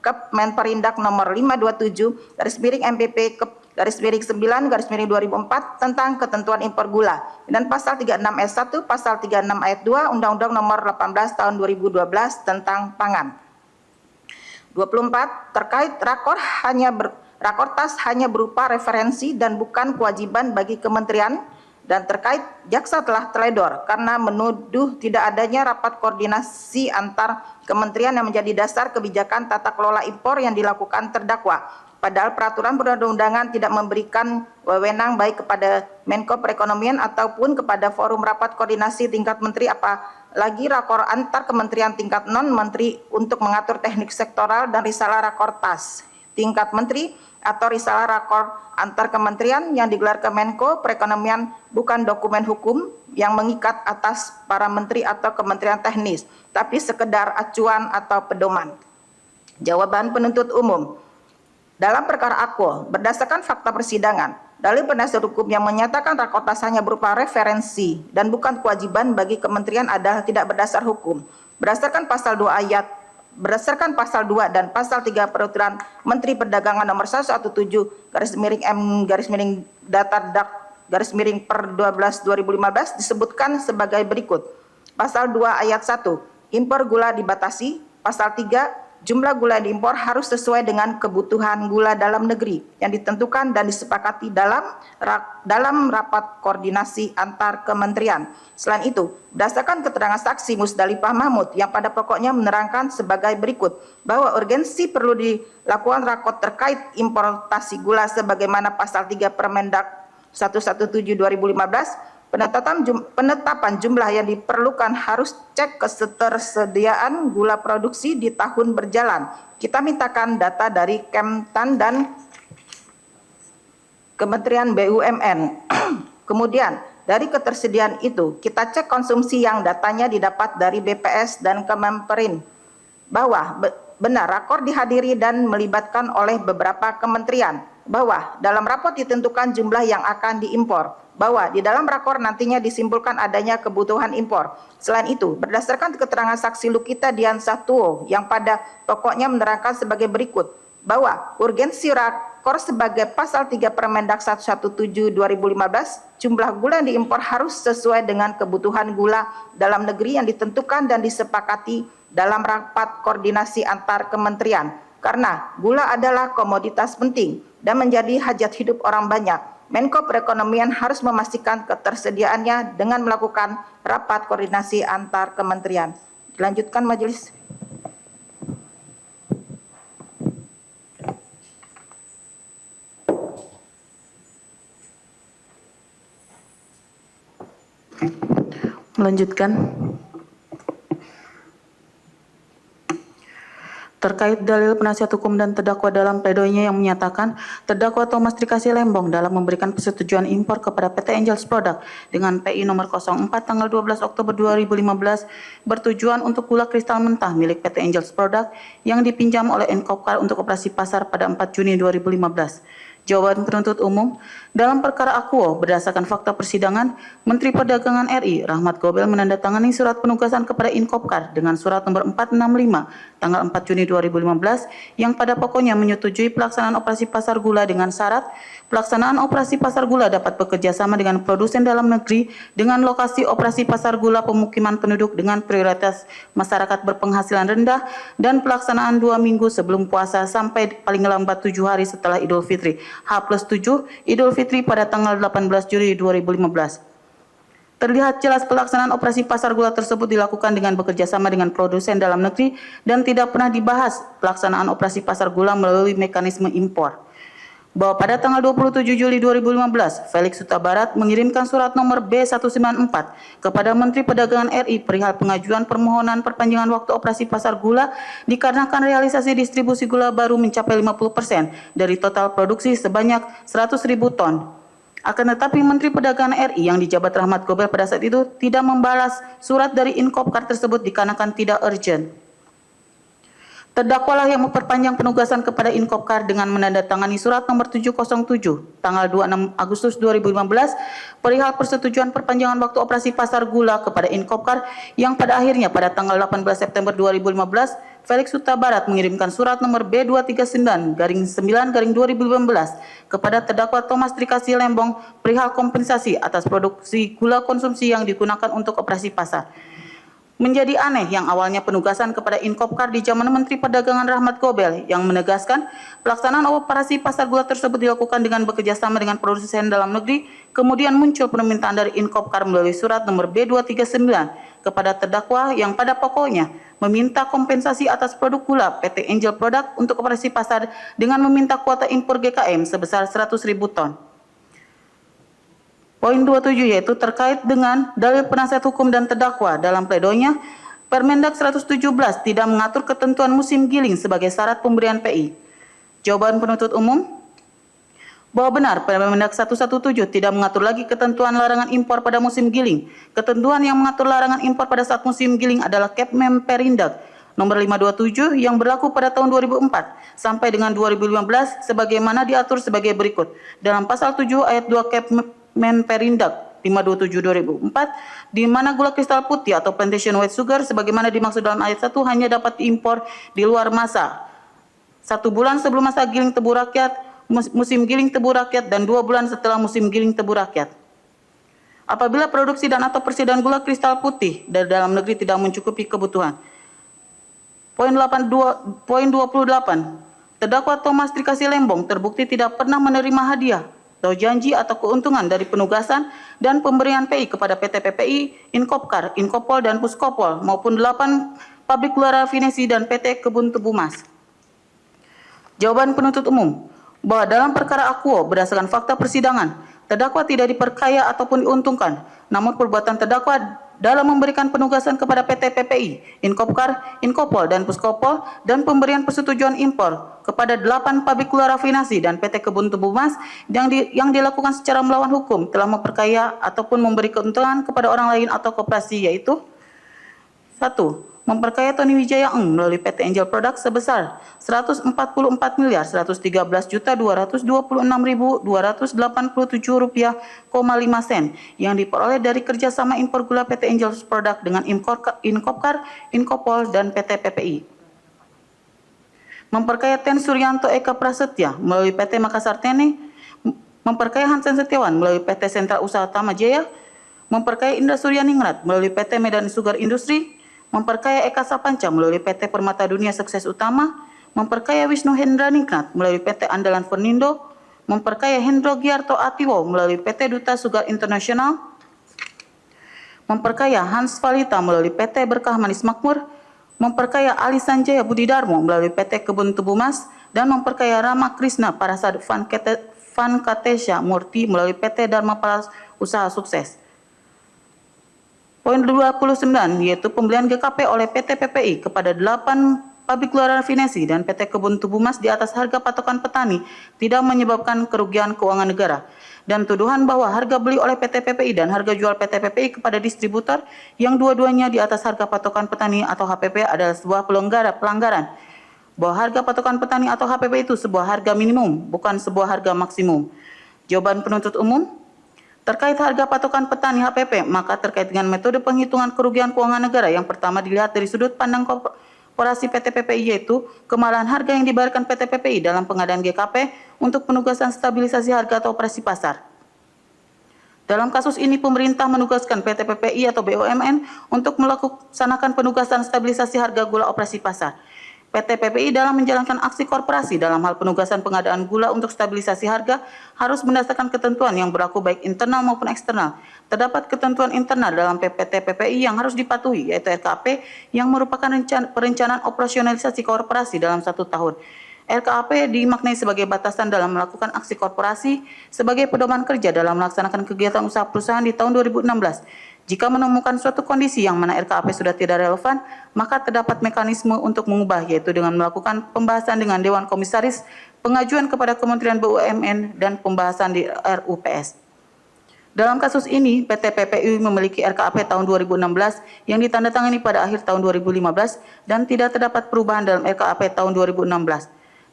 G: Kemenperindak nomor 527/MPP /9/2004 tentang ketentuan impor gula dan pasal 36 ayat 1, pasal 36 ayat 2 Undang-Undang nomor 18 tahun 2012 tentang pangan. 24. Terkait rakortas hanya berupa referensi dan bukan kewajiban bagi kementerian, dan terkait jaksa telah teledor karena menuduh tidak adanya rapat koordinasi antar kementerian yang menjadi dasar kebijakan tata kelola impor yang dilakukan terdakwa. Padahal peraturan perundang-undangan tidak memberikan wewenang baik kepada Menko Perekonomian ataupun kepada forum rapat koordinasi tingkat menteri, apalagi rakor antar kementerian tingkat non-menteri untuk mengatur teknik sektoral dan risalah rakortas tingkat menteri atau risalah rakor antar kementerian yang digelar ke Menko Perekonomian bukan dokumen hukum yang mengikat atas para menteri atau kementerian teknis, tapi sekedar acuan atau pedoman. Jawaban penuntut umum. Dalam perkara Aquo, berdasarkan fakta persidangan, dalil penasihat hukum yang menyatakan rakortas hanya berupa referensi dan bukan kewajiban bagi kementerian adalah tidak berdasar hukum. Berdasarkan pasal 2 dan pasal 3 Peraturan Menteri Perdagangan nomor 117/M-Datar/per/12/2015 disebutkan sebagai berikut. Pasal 2 ayat 1, impor gula dibatasi. Pasal 3, jumlah gula yang diimpor harus sesuai dengan kebutuhan gula dalam negeri yang ditentukan dan disepakati dalam rapat koordinasi antar kementerian. Selain itu, berdasarkan keterangan saksi Musdalifah Mahmud yang pada pokoknya menerangkan sebagai berikut, bahwa urgensi perlu dilakukan rakor terkait importasi gula sebagaimana pasal 3 Permendak 117/2015, penetapan jumlah yang diperlukan harus cek ketersediaan gula produksi di tahun berjalan. Kita mintakan data dari Kemtan dan Kementerian BUMN. Kemudian dari ketersediaan itu kita cek konsumsi yang datanya didapat dari BPS dan Kemenperin, bahwa benar rakor dihadiri dan melibatkan oleh beberapa kementerian. bahwa dalam rapor ditentukan jumlah yang akan diimpor, bahwa di dalam rakor nantinya disimpulkan adanya kebutuhan impor. Selain itu, berdasarkan keterangan saksi Lukita Diansah Tuo yang pada pokoknya menerangkan sebagai berikut, bahwa urgensi rakor sebagai pasal 3 Permendak 117/2015, jumlah gula yang diimpor harus sesuai dengan kebutuhan gula dalam negeri yang ditentukan dan disepakati dalam rapat koordinasi antar kementerian. Karena gula adalah komoditas penting dan menjadi hajat hidup orang banyak, Menko Perekonomian harus memastikan ketersediaannya dengan melakukan rapat koordinasi antar kementerian. Dilanjutkan majelis.
H: Melanjutkan. Terkait dalil penasihat hukum dan terdakwa dalam pledoinya yang menyatakan terdakwa Thomas Trikasih Lembong dalam memberikan persetujuan impor kepada PT Angels Product dengan PI nomor 04 tanggal 12 Oktober 2015 bertujuan untuk gula kristal mentah milik PT Angels Product yang dipinjam oleh Enkopkar untuk operasi pasar pada 4 Juni 2015. Jawaban penuntut umum, dalam perkara akuo berdasarkan fakta persidangan, Menteri Perdagangan RI Rahmat Gobel menandatangani surat penugasan kepada Inkopkar dengan surat nomor 465 tanggal 4 Juni 2015 yang pada pokoknya menyetujui pelaksanaan operasi pasar gula dengan syarat pelaksanaan operasi pasar gula dapat bekerja sama dengan produsen dalam negeri dengan lokasi operasi pasar gula pemukiman penduduk dengan prioritas masyarakat berpenghasilan rendah dan pelaksanaan 2 minggu sebelum puasa sampai paling lambat 7 hari setelah Idul Fitri H+7 Idul Fitri pada tanggal 18 Juli 2015. Terlihat jelas pelaksanaan operasi pasar gula tersebut dilakukan dengan bekerja sama dengan produsen dalam negeri dan tidak pernah dibahas pelaksanaan operasi pasar gula melalui mekanisme impor. Bahwa pada tanggal 27 Juli 2015, Felix Huta Barat mengirimkan surat nomor B194 kepada Menteri Perdagangan RI perihal pengajuan permohonan perpanjangan waktu operasi pasar gula dikarenakan realisasi distribusi gula baru mencapai 50% dari total produksi sebanyak 100.000 ton. Akan tetapi Menteri Perdagangan RI yang dijabat Rahmat Gobel pada saat itu tidak membalas surat dari Inkopkar tersebut dikarenakan tidak urgent. Terdakwalah yang memperpanjang penugasan kepada Inkopkar dengan menandatangani surat nomor 707 tanggal 26 Agustus 2015 perihal persetujuan perpanjangan waktu operasi pasar gula kepada Inkopkar yang pada akhirnya pada tanggal 18 September 2015 Felix Huta Barat mengirimkan surat nomor B239-9-2015 kepada terdakwa Thomas Trikasih Lembong perihal kompensasi atas produksi gula konsumsi yang digunakan untuk operasi pasar. Menjadi aneh yang awalnya penugasan kepada Inkopkar di zaman Menteri Perdagangan Rahmat Gobel yang menegaskan pelaksanaan operasi pasar gula tersebut dilakukan dengan bekerjasama dengan produsen dalam negeri, kemudian muncul permintaan dari Inkopkar melalui surat nomor B239 kepada terdakwa yang pada pokoknya meminta kompensasi atas produk gula PT Angel Product untuk operasi pasar dengan meminta kuota impor GKM sebesar 100.000 ton. Poin 27 yaitu terkait dengan dalil penasihat hukum dan terdakwa dalam pledoinya, Permendak 117 tidak mengatur ketentuan musim giling sebagai syarat pemberian PI. Jawaban penuntut umum, bahwa benar Permendak 117 tidak mengatur lagi ketentuan larangan impor pada musim giling. Ketentuan yang mengatur larangan impor pada saat musim giling adalah Kepmen Perindak nomor 527 yang berlaku pada tahun 2004 sampai dengan 2015 sebagaimana diatur sebagai berikut. Dalam pasal 7 ayat 2 Kepmen Perindak 527/2004 di mana gula kristal putih atau plantation white sugar sebagaimana dimaksud dalam ayat 1 hanya dapat diimpor di luar masa 1 bulan sebelum masa giling tebu rakyat, musim giling tebu rakyat dan 2 bulan setelah musim giling tebu rakyat. Apabila produksi dan atau persediaan gula kristal putih dari dalam negeri tidak mencukupi kebutuhan. Poin 28, terdakwa Thomas Trikasih Lembong terbukti tidak pernah menerima hadiah atau janji atau keuntungan dari penugasan dan pemberian PI kepada PT PPI, Inkopkar, Inkopol dan Puskopol maupun 8 pabrik gula rafinasi dan PT Kebun Tebu Mas. Jawaban penuntut umum, bahwa dalam perkara akuo berdasarkan fakta persidangan, terdakwa tidak diperkaya ataupun diuntungkan, namun perbuatan terdakwa dalam memberikan penugasan kepada PT PPI, Inkopkar, Inkopol dan Puskopol dan pemberian persetujuan impor kepada 8 pabrik gula rafinasi dan PT Kebun Tebu Mas yang dilakukan secara melawan hukum telah memperkaya ataupun memberi keuntungan kepada orang lain atau koperasi yaitu 1. 1. Memperkaya Tony Wijaya Eng melalui PT Angel Products sebesar Rp144.236.287,5 yang diperoleh dari kerjasama impor gula PT Angel Products dengan Inkopkar, Inkopol, dan PT PPI. Memperkaya Ten Suryanto Eka Prasetya melalui PT Makassar Tene, memperkaya Hansen Setiawan melalui PT Sentral Usaha Tama Jaya, memperkaya Indra Suryaningrat melalui PT Medan Sugar Industri, memperkaya Eka Sapanca melalui PT Permata Dunia Sukses Utama, memperkaya Wisnu Hendraningrat melalui PT Andalan Fornindo, memperkaya Hendro Giarto Atiwo melalui PT Duta Sugar Internasional, memperkaya Hans Valita melalui PT Berkah Manis Makmur, memperkaya Ali Sanjaya Budi Darmo melalui PT Kebun Tubuh Mas, dan memperkaya Rama Krishna Parasad Vankatesha Murti melalui PT Dharma Palas Usaha Sukses. Poin 29 yaitu pembelian GKP oleh PT PPI kepada 8 pabrik gula rafinasi dan PT Kebun Tubuh Mas di atas harga patokan petani tidak menyebabkan kerugian keuangan negara, dan tuduhan bahwa harga beli oleh PT PPI dan harga jual PT PPI kepada distributor yang dua-duanya di atas harga patokan petani atau HPP adalah sebuah pelanggaran, bahwa harga patokan petani atau HPP itu sebuah harga minimum, bukan sebuah harga maksimum. Jawaban penuntut umum, terkait harga patokan petani HPP, maka terkait dengan metode penghitungan kerugian keuangan negara yang pertama dilihat dari sudut pandang korporasi PT PPI, yaitu kemalahan harga yang dibayarkan PT PPI dalam pengadaan GKP untuk penugasan stabilisasi harga atau operasi pasar. Dalam kasus ini, pemerintah menugaskan PT PPI atau BUMN untuk melaksanakan penugasan stabilisasi harga gula operasi pasar. PT PPI dalam menjalankan aksi korporasi dalam hal penugasan pengadaan gula untuk stabilisasi harga harus berdasarkan ketentuan yang berlaku baik internal maupun eksternal. Terdapat ketentuan internal dalam PT PPI yang harus dipatuhi, yaitu RKAP yang merupakan perencanaan operasionalisasi korporasi dalam 1 tahun. RKAP dimaknai sebagai batasan dalam melakukan aksi korporasi sebagai pedoman kerja dalam melaksanakan kegiatan usaha perusahaan di tahun 2016. Jika menemukan suatu kondisi yang mana RKAP sudah tidak relevan, maka terdapat mekanisme untuk mengubah, yaitu dengan melakukan pembahasan dengan Dewan Komisaris, pengajuan kepada Kementerian BUMN, dan pembahasan di RUPS. Dalam kasus ini, PT PPI memiliki RKAP tahun 2016 yang ditandatangani pada akhir tahun 2015 dan tidak terdapat perubahan dalam RKAP tahun 2016.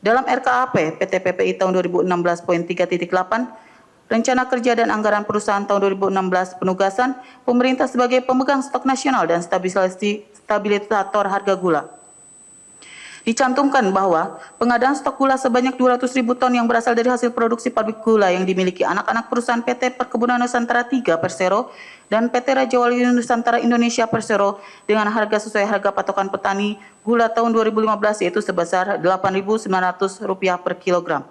H: Dalam RKAP PT PPI tahun 2016.3.8, Rencana Kerja dan Anggaran Perusahaan tahun 2016 penugasan pemerintah sebagai pemegang stok nasional dan stabilisator harga gula. Dicantumkan bahwa pengadaan stok gula sebanyak 200.000 ton yang berasal dari hasil produksi pabrik gula yang dimiliki anak-anak perusahaan PT Perkebunan Nusantara 3 Persero dan PT Raja Wali Nusantara Indonesia Persero dengan harga sesuai harga patokan petani gula tahun 2015, yaitu sebesar Rp8.900 per kilogram.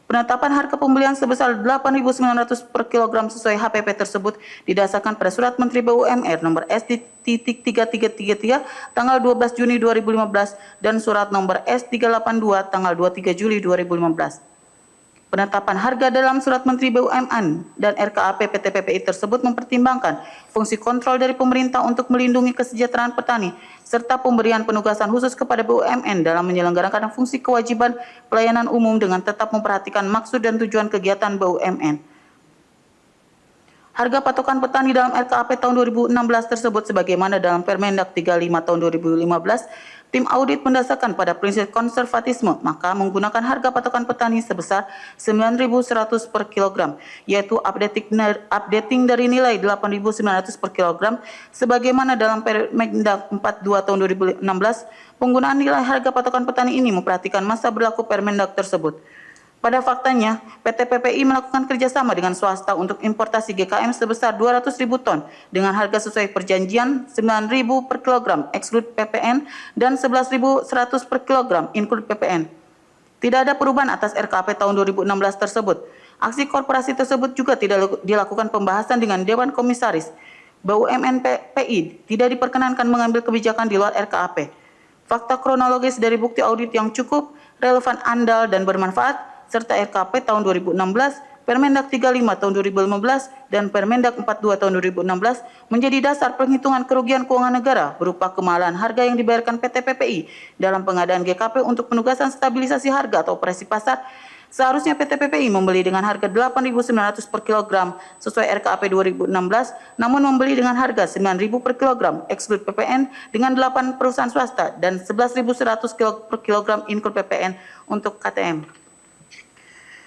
H: Penetapan harga pembelian sebesar Rp8.900 per kilogram sesuai HPP tersebut didasarkan pada Surat Menteri BUMN nomor S.3333 tanggal 12 Juni 2015 dan Surat nomor S.382 tanggal 23 Juli 2015. Penetapan harga dalam Surat Menteri BUMN dan RKAP PT PPI tersebut mempertimbangkan fungsi kontrol dari pemerintah untuk melindungi kesejahteraan petani, serta pemberian penugasan khusus kepada BUMN dalam menyelenggarakan fungsi kewajiban pelayanan umum dengan tetap memperhatikan maksud dan tujuan kegiatan BUMN. Harga patokan petani dalam RKAP tahun 2016 tersebut sebagaimana dalam Permendak 35 tahun 2015, tim audit mendasarkan pada prinsip konservatisme, maka menggunakan harga patokan petani sebesar Rp9.100 per kilogram, yaitu updating dari nilai Rp8.900 per kilogram, sebagaimana dalam Permendak 42 tahun 2016, penggunaan nilai harga patokan petani ini memperhatikan masa berlaku Permendak tersebut. Pada faktanya, PT PPI melakukan kerjasama dengan swasta untuk importasi GKM sebesar 200.000 ton dengan harga sesuai perjanjian Rp9.000 per kilogram exclude PPN dan Rp11.100 per kilogram include PPN. Tidak ada perubahan atas RKAP tahun 2016 tersebut. Aksi korporasi tersebut juga tidak dilakukan pembahasan dengan Dewan Komisaris. BUMN PI tidak diperkenankan mengambil kebijakan di luar RKAP. Fakta kronologis dari bukti audit yang cukup, relevan, andal, dan bermanfaat, serta RKP tahun 2016, Permendak 35 tahun 2015, dan Permendak 42 tahun 2016 menjadi dasar penghitungan kerugian keuangan negara berupa kemalahan harga yang dibayarkan PT PPI dalam pengadaan GKP untuk penugasan stabilisasi harga atau operasi pasar, Seharusnya PT PPI membeli dengan harga 8.900 per kilogram sesuai RKAP 2016, namun membeli dengan harga 9.000 per kilogram exclude PPN dengan 8 perusahaan swasta dan 11.100 per kilogram include PPN untuk KTM.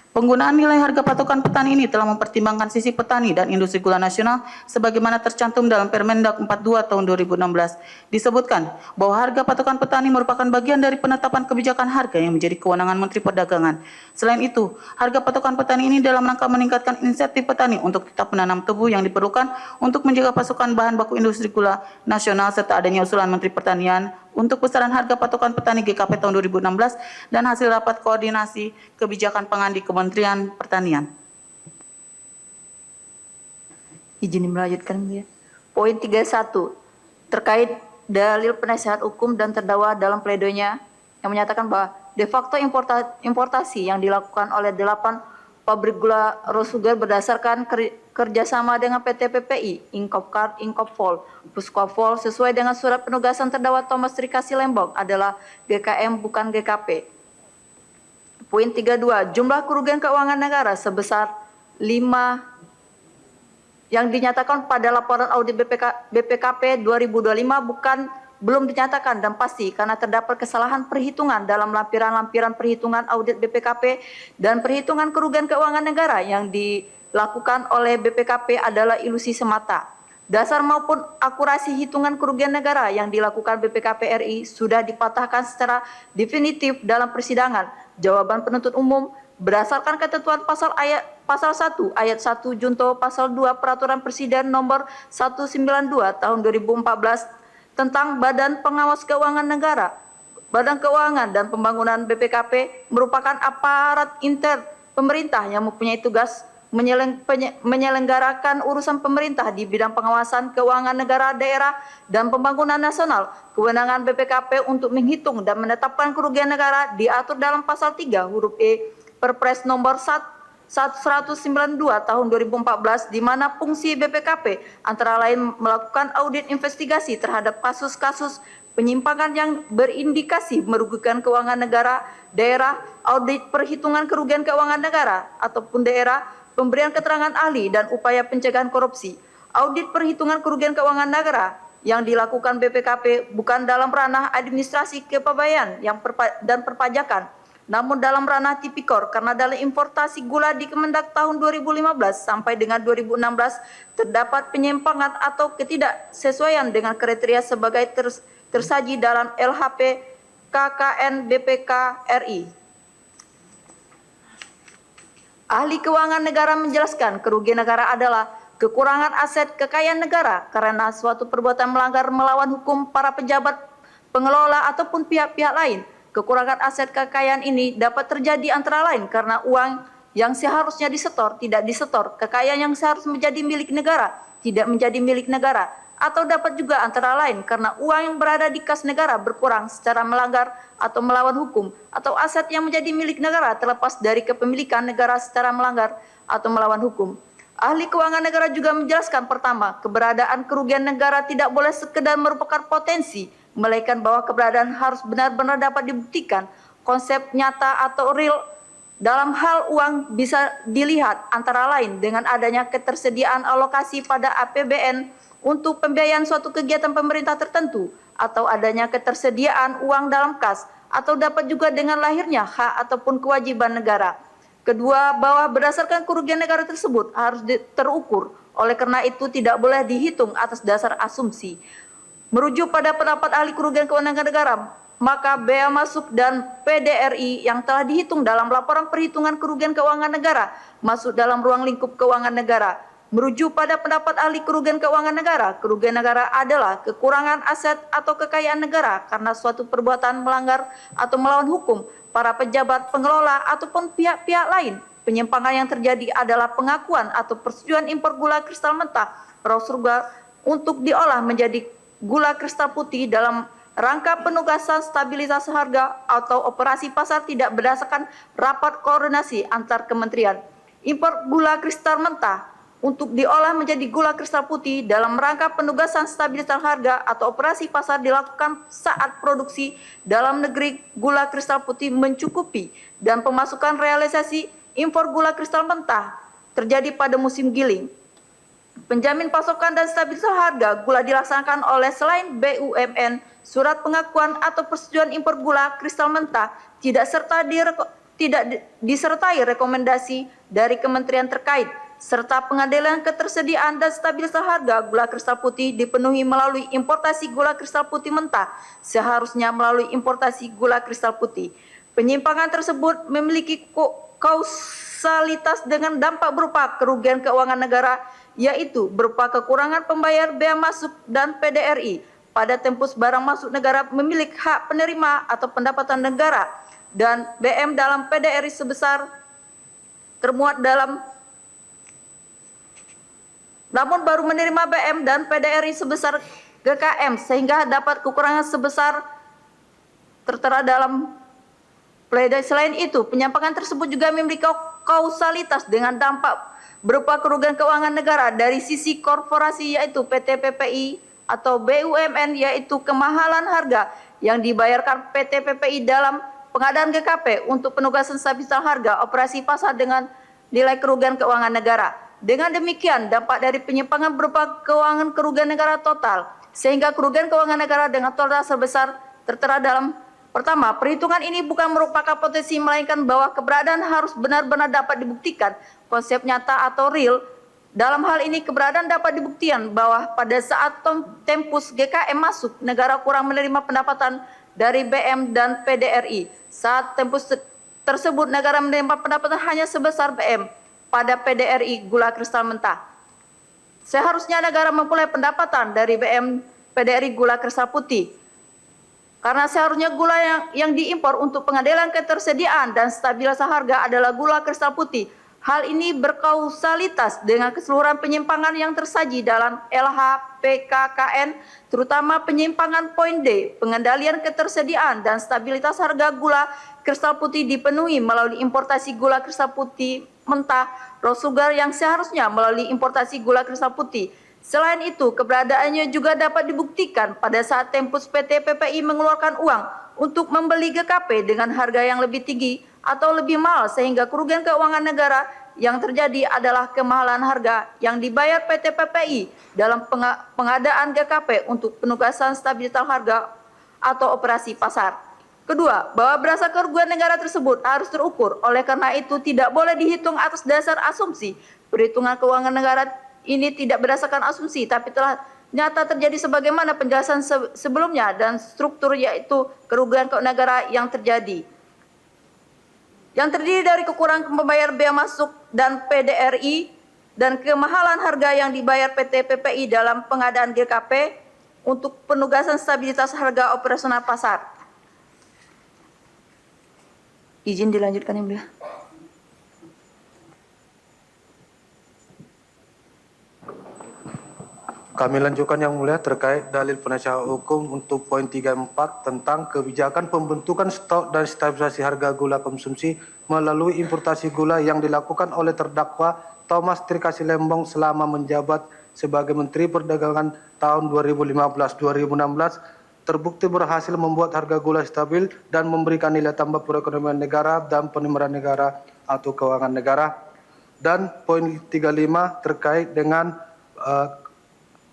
H: Penggunaan nilai harga patokan petani ini telah mempertimbangkan sisi petani dan industri gula nasional sebagaimana tercantum dalam Permendak 42 tahun 2016. Disebutkan bahwa harga patokan petani merupakan bagian dari penetapan kebijakan harga yang menjadi kewenangan Menteri Perdagangan. Selain itu, harga patokan petani ini dalam rangka meningkatkan insentif petani untuk tetap menanam tebu yang diperlukan untuk menjaga pasokan bahan baku industri gula nasional serta adanya usulan Menteri Pertanian untuk besaran harga patokan petani GKP tahun 2016 dan hasil rapat koordinasi kebijakan pangan di Kementerian Pertanian.
I: Izin melanjutkan, ya. Poin 31 terkait dalil penasihat hukum dan terdakwa dalam pledoinya yang menyatakan bahwa de facto importasi yang dilakukan oleh 8 pabrik gula raw sugar berdasarkan kerjasama dengan PT PPI, Inkopkar, Inkopvol, Puskopvol sesuai dengan surat penugasan terdakwa Thomas Trikasi Lembong adalah GKM bukan GKP. Poin 32, jumlah kerugian keuangan negara sebesar 5 yang dinyatakan pada laporan audit BPKP 2025 belum dinyatakan dan pasti karena terdapat kesalahan perhitungan dalam lampiran-lampiran perhitungan audit BPKP dan perhitungan kerugian keuangan negara yang dilakukan oleh BPKP adalah ilusi semata. Dasar maupun akurasi hitungan kerugian negara yang dilakukan BPKP RI sudah dipatahkan secara definitif dalam persidangan. Jawaban penuntut umum berdasarkan ketentuan pasal 1 ayat 1 junto pasal 2 Peraturan Presiden nomor 192 tahun 2014 tentang Badan Pengawas Keuangan Negara. Badan Keuangan dan Pembangunan BPKP merupakan aparat inter pemerintah yang mempunyai tugas menyelenggarakan urusan pemerintah di bidang pengawasan keuangan negara, daerah, dan pembangunan nasional. Kewenangan BPKP untuk menghitung dan menetapkan kerugian negara diatur dalam pasal 3 huruf E Perpres nomor 192 tahun 2014 di mana fungsi BPKP antara lain melakukan audit investigasi terhadap kasus-kasus penyimpangan yang berindikasi merugikan keuangan negara, daerah, audit perhitungan kerugian keuangan negara ataupun daerah, pemberian keterangan ahli dan upaya pencegahan korupsi. Audit perhitungan kerugian keuangan negara yang dilakukan BPKP bukan dalam ranah administrasi kepegawaian dan perpajakan, namun dalam ranah tipikor karena dalam importasi gula di Kemendak tahun 2015 sampai dengan 2016 terdapat penyimpangan atau ketidaksesuaian dengan kriteria sebagai tersaji dalam LHP KKN BPK RI. Ahli keuangan negara menjelaskan kerugian negara adalah kekurangan aset kekayaan negara karena suatu perbuatan melanggar melawan hukum para pejabat, pengelola ataupun pihak-pihak lain. Kekurangan aset kekayaan ini dapat terjadi antara lain karena uang yang seharusnya disetor tidak disetor, kekayaan yang seharusnya menjadi milik negara tidak menjadi milik negara, atau dapat juga antara lain karena uang yang berada di kas negara berkurang secara melanggar atau melawan hukum, atau aset yang menjadi milik negara terlepas dari kepemilikan negara secara melanggar atau melawan hukum. Ahli keuangan negara juga menjelaskan pertama, keberadaan kerugian negara tidak boleh sekedar merupakan potensi, melainkan bahwa keberadaan harus benar-benar dapat dibuktikan. Konsep nyata atau real dalam hal uang bisa dilihat antara lain dengan adanya ketersediaan alokasi pada APBN untuk pembiayaan suatu kegiatan pemerintah tertentu, atau adanya ketersediaan uang dalam kas, atau dapat juga dengan lahirnya hak ataupun kewajiban negara. Kedua, bahwa berdasarkan kerugian negara tersebut harus terukur, oleh karena itu tidak boleh dihitung atas dasar asumsi. Merujuk pada pendapat ahli kerugian keuangan negara, maka bea masuk dan PDRI yang telah dihitung dalam laporan perhitungan kerugian keuangan negara masuk dalam ruang lingkup keuangan negara. Merujuk pada pendapat ahli kerugian keuangan negara, kerugian negara adalah kekurangan aset atau kekayaan negara karena suatu perbuatan melanggar atau melawan hukum para pejabat, pengelola, ataupun pihak-pihak lain. Penyimpangan yang terjadi adalah pengakuan atau persetujuan impor gula kristal mentah raw sugar untuk diolah menjadi gula kristal putih dalam rangka penugasan stabilitas harga atau operasi pasar tidak berdasarkan rapat koordinasi antar kementerian. Impor gula kristal mentah untuk diolah menjadi gula kristal putih dalam rangka penugasan stabilitas harga atau operasi pasar dilakukan saat produksi dalam negeri gula kristal putih mencukupi dan pemasukan realisasi impor gula kristal mentah terjadi pada musim giling. Penjamin pasokan dan stabilitas harga gula dilaksanakan oleh selain BUMN, surat pengakuan atau persetujuan impor gula kristal mentah tidak disertai rekomendasi dari kementerian terkait, serta pengadilan ketersediaan dan stabilitas harga gula kristal putih dipenuhi melalui importasi gula kristal putih mentah, seharusnya melalui importasi gula kristal putih. Penyimpangan tersebut memiliki kausalitas dengan dampak berupa kerugian keuangan negara, yaitu berupa kekurangan pembayar bea masuk dan PDRI pada tempus barang masuk negara memiliki hak penerima atau pendapatan negara, dan BM dalam PDRI sebesar termuat dalam namun baru menerima BM dan PDRI sebesar GKM sehingga dapat kekurangan sebesar tertera dalam pledoi. Selain itu, penyimpangan tersebut juga memiliki kausalitas dengan dampak berupa kerugian keuangan negara dari sisi korporasi, yaitu PT PPI atau BUMN, yaitu kemahalan harga yang dibayarkan PT PPI dalam pengadaan GKP untuk penugasan stabilitas harga operasi pasar dengan nilai kerugian keuangan negara. Dengan demikian, dampak dari penyimpangan berupa keuangan kerugian negara total, sehingga kerugian keuangan negara dengan total sebesar tertera dalam pertama, perhitungan ini bukan merupakan potensi, melainkan bahwa keberadaan harus benar-benar dapat dibuktikan, konsep nyata atau real. Dalam hal ini, keberadaan dapat dibuktikan bahwa pada saat tempus GKM masuk, negara kurang menerima pendapatan dari BM dan PDRI. Saat tempus tersebut, negara menerima pendapatan hanya sebesar BM pada PDRI gula kristal mentah. Seharusnya negara memperoleh pendapatan dari BM PDRI gula kristal putih, karena seharusnya gula yang diimpor untuk pengadilan ketersediaan dan stabilitas harga adalah gula kristal putih. Hal ini berkausalitas dengan keseluruhan penyimpangan yang tersaji dalam LHPKKN, terutama penyimpangan poin D, pengendalian ketersediaan dan stabilitas harga gula kristal putih dipenuhi melalui importasi gula kristal putih mentah, raw sugar yang seharusnya melalui importasi gula kristal putih. Selain itu, keberadaannya juga dapat dibuktikan pada saat tempus PT PPI mengeluarkan uang untuk membeli GKP dengan harga yang lebih tinggi atau lebih mahal, sehingga kerugian keuangan negara yang terjadi adalah kemahalan harga yang dibayar PT PPI dalam pengadaan GKP untuk penugasan stabilitas harga atau operasi pasar. Kedua, bahwa berasal kerugian negara tersebut harus terukur. Oleh karena itu, tidak boleh dihitung atas dasar asumsi. Perhitungan keuangan negara ini tidak berdasarkan asumsi, tapi telah nyata terjadi sebagaimana penjelasan sebelumnya dan struktur, yaitu kerugian keuangan negara yang terjadi, yang terdiri dari kekurangan pembayar bea masuk dan PDRI dan kemahalan harga yang dibayar PT PPI dalam pengadaan GKP untuk penugasan stabilitas harga operasional pasar. Izin dilanjutkan, Yang Mulia.
E: Kami lanjutkan, Yang Mulia, terkait dalil penasihat hukum untuk poin 34 tentang kebijakan pembentukan stok dan stabilisasi harga gula konsumsi melalui importasi gula yang dilakukan oleh terdakwa Thomas Trikasi Lembong selama menjabat sebagai Menteri Perdagangan tahun 2015-2016, terbukti berhasil membuat harga gula stabil dan memberikan nilai tambah perekonomian negara dan penerimaan negara atau keuangan negara. Dan poin 35 terkait dengan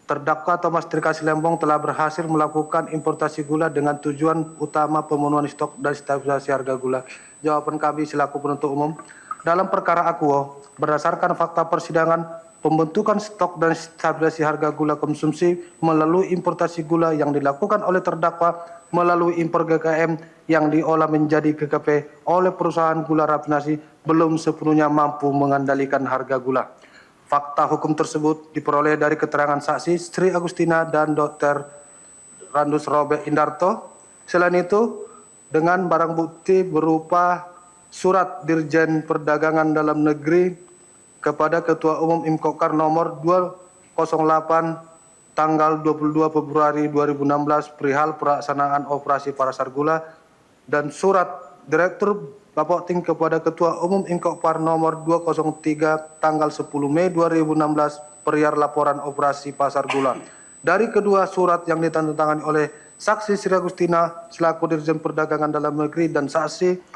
E: terdakwa Thomas Trikasi Lembong telah berhasil melakukan importasi gula dengan tujuan utama pemenuhan stok dan stabilisasi harga gula. Jawaban kami selaku penuntut umum, dalam perkara akuo, berdasarkan fakta persidangan, pembentukan stok dan stabilisasi harga gula konsumsi melalui importasi gula yang dilakukan oleh terdakwa melalui impor GKM yang diolah menjadi GKP oleh perusahaan gula rafinasi belum sepenuhnya mampu mengendalikan harga gula. Fakta hukum tersebut diperoleh dari keterangan saksi Sri Agustina dan Dr. Randus Robert Indarto. Selain itu, dengan barang bukti berupa surat Dirjen Perdagangan Dalam Negeri kepada Ketua Umum IMCOKAR nomor 208 tanggal 22 Februari 2016 perihal pelaksanaan operasi pasar gula, dan surat Direktur Bapokting kepada Ketua Umum Inkopar nomor 203 tanggal 10 Mei 2016 perihal laporan operasi Pasar Gula. Dari kedua surat yang ditandatangani oleh Saksi Sri Agustina selaku Dirjen Perdagangan Dalam Negeri dan Saksi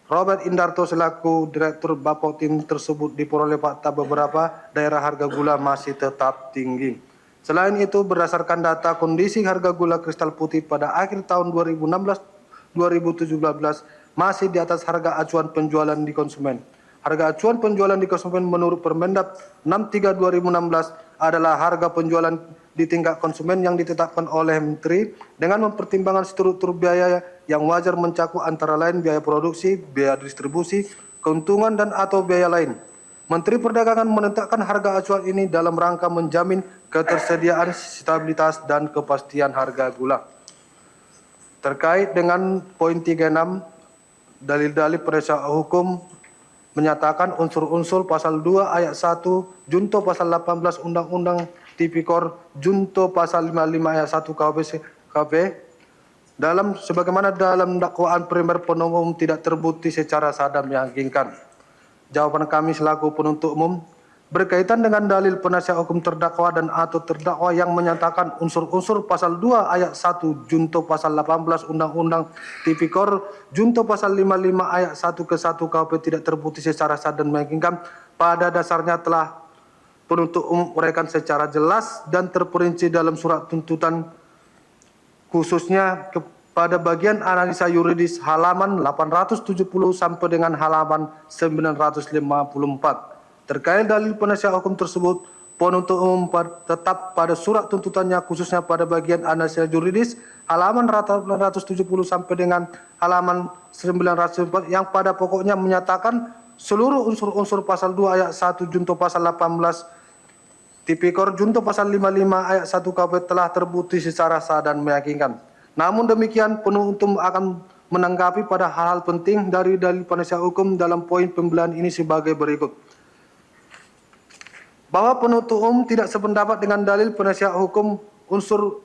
E: Robert Indarto selaku Direktur Bapokting tersebut diperoleh fakta beberapa daerah harga gula masih tetap tinggi. Selain itu, berdasarkan data kondisi harga gula kristal putih pada akhir tahun 2016-2017 masih di atas harga acuan penjualan di konsumen. Harga acuan penjualan di konsumen menurut Permendak 63 2016 adalah harga penjualan di tingkat konsumen yang ditetapkan oleh Menteri dengan mempertimbangkan struktur biaya yang wajar mencakup antara lain biaya produksi, biaya distribusi, keuntungan dan atau biaya lain. Menteri Perdagangan menetapkan harga acuan ini dalam rangka menjamin ketersediaan, stabilitas dan kepastian harga gula. Terkait dengan poin 36 dalil-dalil penasihat hukum menyatakan unsur-unsur pasal 2 ayat 1 junto pasal 18 Undang-Undang Tipikor junto pasal 55 ayat 1 KUHP dalam sebagaimana dalam dakwaan primer penuntut umum tidak terbukti secara sah dan meyakinkan. Jawaban kami selaku penuntut umum berkaitan dengan dalil penasihat hukum terdakwa dan atau terdakwa yang menyatakan unsur-unsur pasal 2 ayat 1 junto pasal 18 Undang-Undang Tipikor junto pasal 55 ayat 1 ke 1 KUHP tidak terbukti secara sah dan meyakinkan, pada dasarnya telah penuntut umum uraikan secara jelas dan terperinci dalam surat tuntutan khususnya pada bagian analisa yuridis halaman 870 sampai dengan halaman 954. Terkait dalil penasihat hukum tersebut, penuntut umum tetap pada surat tuntutannya khususnya pada bagian analisa yuridis halaman 870 sampai dengan halaman 904 yang pada pokoknya menyatakan seluruh unsur-unsur pasal 2 ayat 1 junto pasal 18 Tipikor junto pasal 55 ayat 1 KUHP telah terbukti secara sah dan meyakinkan. Namun demikian, penuntut akan menanggapi pada hal-hal penting dari dalil penasihat hukum dalam poin pembelahan ini sebagai berikut. Bahwa penuntut umum tidak sependapat dengan dalil penasihat hukum unsur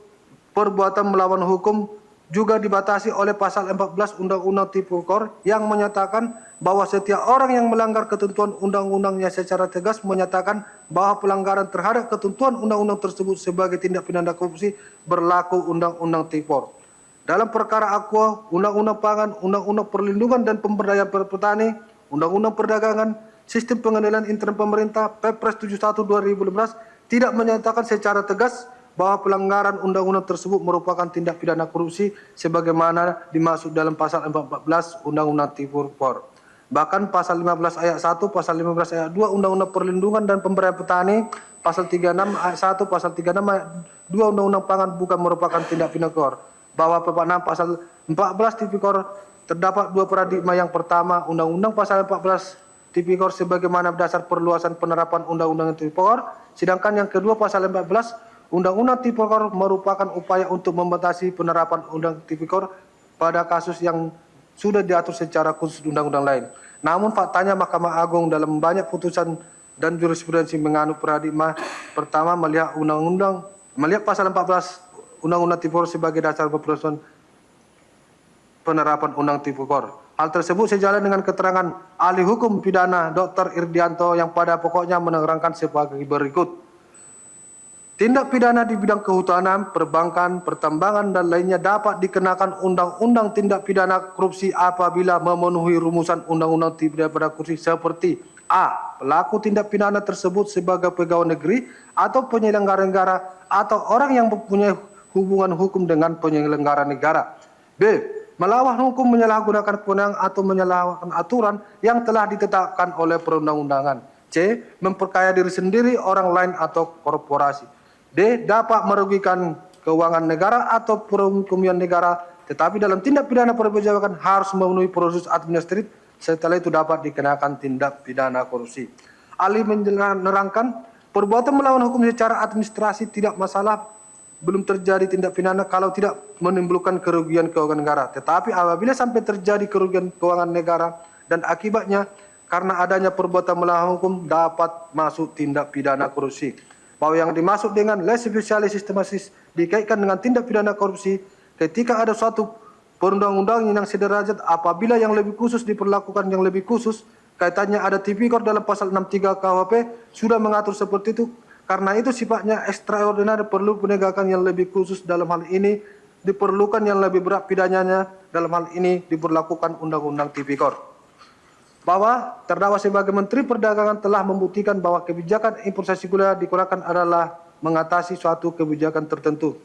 E: perbuatan melawan hukum juga dibatasi oleh pasal 14 Undang-Undang Tipikor yang menyatakan bahwa setiap orang yang melanggar ketentuan undang-undangnya secara tegas menyatakan bahwa pelanggaran terhadap ketentuan undang-undang tersebut sebagai tindak pidana korupsi berlaku Undang-Undang Tipikor. Dalam perkara Aqua, Undang-Undang Pangan, Undang-Undang Perlindungan dan Pemberdayaan Petani, Undang-Undang Perdagangan, Sistem Pengendalian Intern Pemerintah, Perpres 71 2015 tidak menyatakan secara tegas bahwa pelanggaran undang-undang tersebut merupakan tindak pidana korupsi sebagaimana dimaksud dalam pasal 14 Undang-Undang Tipikor. Bahkan pasal 15 ayat 1, pasal 15 ayat 2 Undang-Undang Perlindungan dan Pemberdayaan Petani, pasal 36 ayat 1, pasal 36 ayat 2 Undang-Undang Pangan bukan merupakan tindak pidana korupsi. Bahwa pasal 14 Tipikor terdapat dua paradigma. Yang pertama, Undang-Undang pasal 14 Tipikor sebagaimana dasar perluasan penerapan Undang-Undang Tipikor, sedangkan yang kedua pasal 14 Undang-Undang Tipikor merupakan upaya untuk membatasi penerapan Undang Tipikor pada kasus yang sudah diatur secara khusus undang-undang lain. Namun faktanya Mahkamah Agung dalam banyak putusan dan jurisprudensi menganut paradigma pertama melihat pasal 14 Undang-Undang Tipikor sebagai dasar perluasan penerapan Undang Tipikor. Hal tersebut sejalan dengan keterangan ahli hukum pidana Dr. Irdianto yang pada pokoknya menerangkan sebagai berikut. Tindak pidana di bidang kehutanan, perbankan, pertambangan dan lainnya dapat dikenakan Undang-Undang Tindak Pidana Korupsi apabila memenuhi rumusan Undang-Undang Tindak Pidana Korupsi seperti A. Pelaku tindak pidana tersebut sebagai pegawai negeri atau penyelenggara negara atau orang yang mempunyai hubungan hukum dengan penyelenggara negara. B. Melawan hukum, menyalahgunakan kewenangan atau menyalahkan aturan yang telah ditetapkan oleh perundang-undangan. C. Memperkaya diri sendiri, orang lain atau korporasi. D. Dapat merugikan keuangan negara atau perekonomian negara, tetapi dalam tindak pidana perpajakan harus memenuhi proses administratif, setelah itu dapat dikenakan tindak pidana korupsi. Ahli menerangkan, perbuatan melawan hukum secara administrasi tidak masalah, belum terjadi tindak pidana kalau tidak menimbulkan kerugian keuangan negara. Tetapi apabila sampai terjadi kerugian keuangan negara dan akibatnya karena adanya perbuatan melawan hukum dapat masuk tindak pidana korupsi. Bahwa yang dimaksud dengan lese spesialis sistematis dikaitkan dengan tindak pidana korupsi ketika ada suatu perundang-undang yang sederajat apabila yang lebih khusus diperlakukan yang lebih khusus, kaitannya ada tipikor dalam pasal 63 KUHP sudah mengatur seperti itu. Karena itu sifatnya ekstraordinari, perlu penegakan yang lebih khusus. Dalam hal ini diperlukan yang lebih berat pidananya, dalam hal ini diberlakukan Undang-Undang Tipikor. Bahwa terdakwa sebagai Menteri Perdagangan telah membuktikan bahwa kebijakan importasi gula digunakan adalah mengatasi suatu kebijakan tertentu.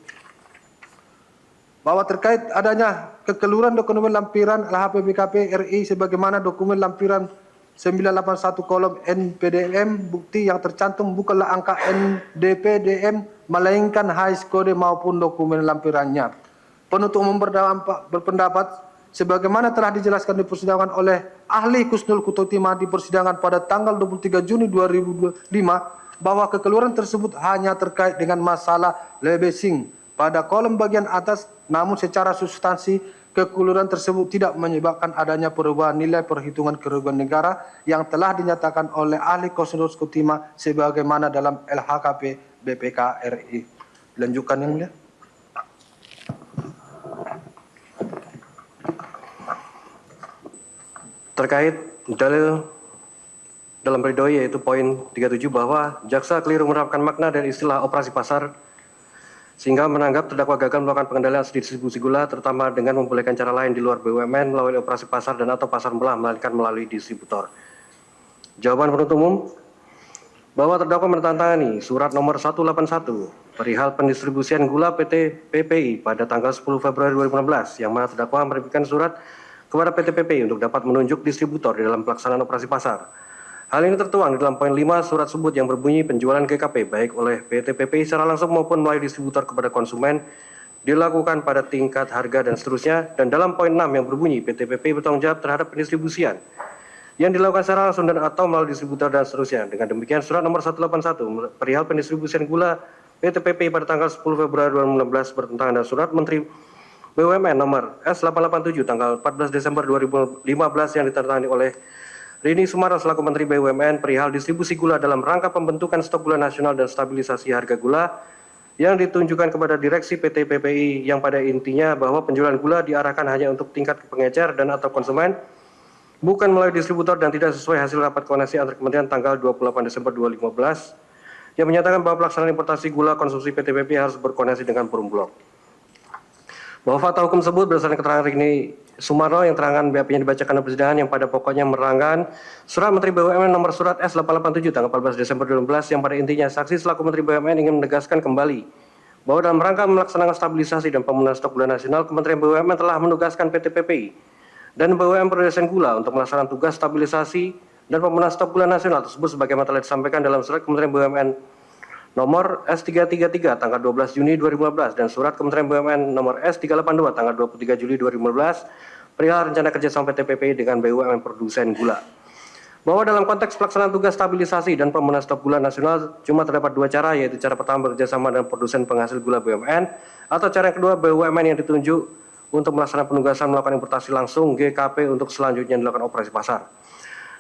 E: Bahwa terkait adanya kekeliruan dokumen lampiran LHPBKP RI sebagaimana dokumen lampiran 981 kolom NPDM, bukti yang tercantum bukanlah angka NDPDM melainkan HIS kode maupun dokumen lampirannya. Penuntut umum berpendapat sebagaimana telah dijelaskan di persidangan oleh ahli Kusnul Kutotima di persidangan pada tanggal 23 Juni 2005 bahwa kekeliruan tersebut hanya terkait dengan masalah lebesing pada kolom bagian atas, namun secara substansi kekeliruan tersebut tidak menyebabkan adanya perubahan nilai perhitungan kerugian negara yang telah dinyatakan oleh ahli Kusnul Kutotima sebagaimana dalam LHKP BPK RI. Lanjutkan yang mulia.
F: Terkait dalil dalam pledoi yaitu poin 37 bahwa jaksa keliru menerapkan makna dan istilah operasi pasar sehingga menganggap terdakwa gagal melakukan pengendalian distribusi gula terutama dengan membolehkan cara lain di luar BUMN melalui operasi pasar dan atau pasar belah melainkan melalui distributor. Jawaban penuntut umum bahwa terdakwa menandatangani surat nomor 181 perihal pendistribusian gula PT PPI pada tanggal 10 Februari 2016 yang mana terdakwa menerbitkan surat kepada PT PPI untuk dapat menunjuk distributor di dalam pelaksanaan operasi pasar. Hal ini tertuang di dalam poin 5 surat sebut yang berbunyi penjualan GKP baik oleh PT PPI secara langsung maupun melalui distributor kepada konsumen dilakukan pada tingkat harga dan seterusnya, dan dalam poin 6 yang berbunyi PT PPI bertanggung jawab terhadap pendistribusian yang dilakukan secara langsung dan atau melalui distributor dan seterusnya. Dengan demikian surat nomor 181 perihal pendistribusian gula PT PPI pada tanggal 10 Februari 2016 bertentangan dengan surat Menteri BUMN nomor S887 tanggal 14 Desember 2015 yang ditandatangani oleh Rini Sumarno selaku Menteri BUMN perihal distribusi gula dalam rangka pembentukan stok gula nasional dan stabilisasi harga gula yang ditunjukkan kepada Direksi PT PPI yang pada intinya bahwa penjualan gula diarahkan hanya untuk tingkat pengecer dan atau konsumen bukan melalui distributor dan tidak sesuai hasil rapat koordinasi antar kementerian tanggal 28 Desember 2015 yang menyatakan bahwa pelaksanaan importasi gula konsumsi PT PPI harus berkoordinasi dengan Perum Bulog. Bahwa fakta hukum tersebut berdasarkan keterangan Rini Sumarno yang terangan BAP-nya dibacakan dalam persidangan yang pada pokoknya merangkan surat Menteri BUMN nomor surat S887 tanggal 14 Desember 2015 yang pada intinya saksi selaku Menteri BUMN ingin menegaskan kembali bahwa dalam rangka melaksanakan stabilisasi dan pemenuhan stok gula nasional, Kementerian BUMN telah menugaskan PT PPI dan BUMN Produsen Gula untuk melaksanakan tugas stabilisasi dan pemenuhan stok gula nasional tersebut sebagaimana telah disampaikan dalam surat Kementerian BUMN nomor S333 tanggal 12 Juni 2015 dan surat Kementerian BUMN nomor S382 tanggal 23 Juli 2015 perihal rencana kerjasama PT PPI dengan BUMN Produsen Gula. Bahwa dalam konteks pelaksanaan tugas stabilisasi dan pemenuhan stok gula nasional cuma terdapat dua cara, yaitu cara pertama bekerjasama dengan produsen penghasil gula BUMN atau cara yang kedua BUMN yang ditunjuk untuk melaksanakan penugasan melakukan importasi langsung GKP untuk selanjutnya dilakukan operasi pasar.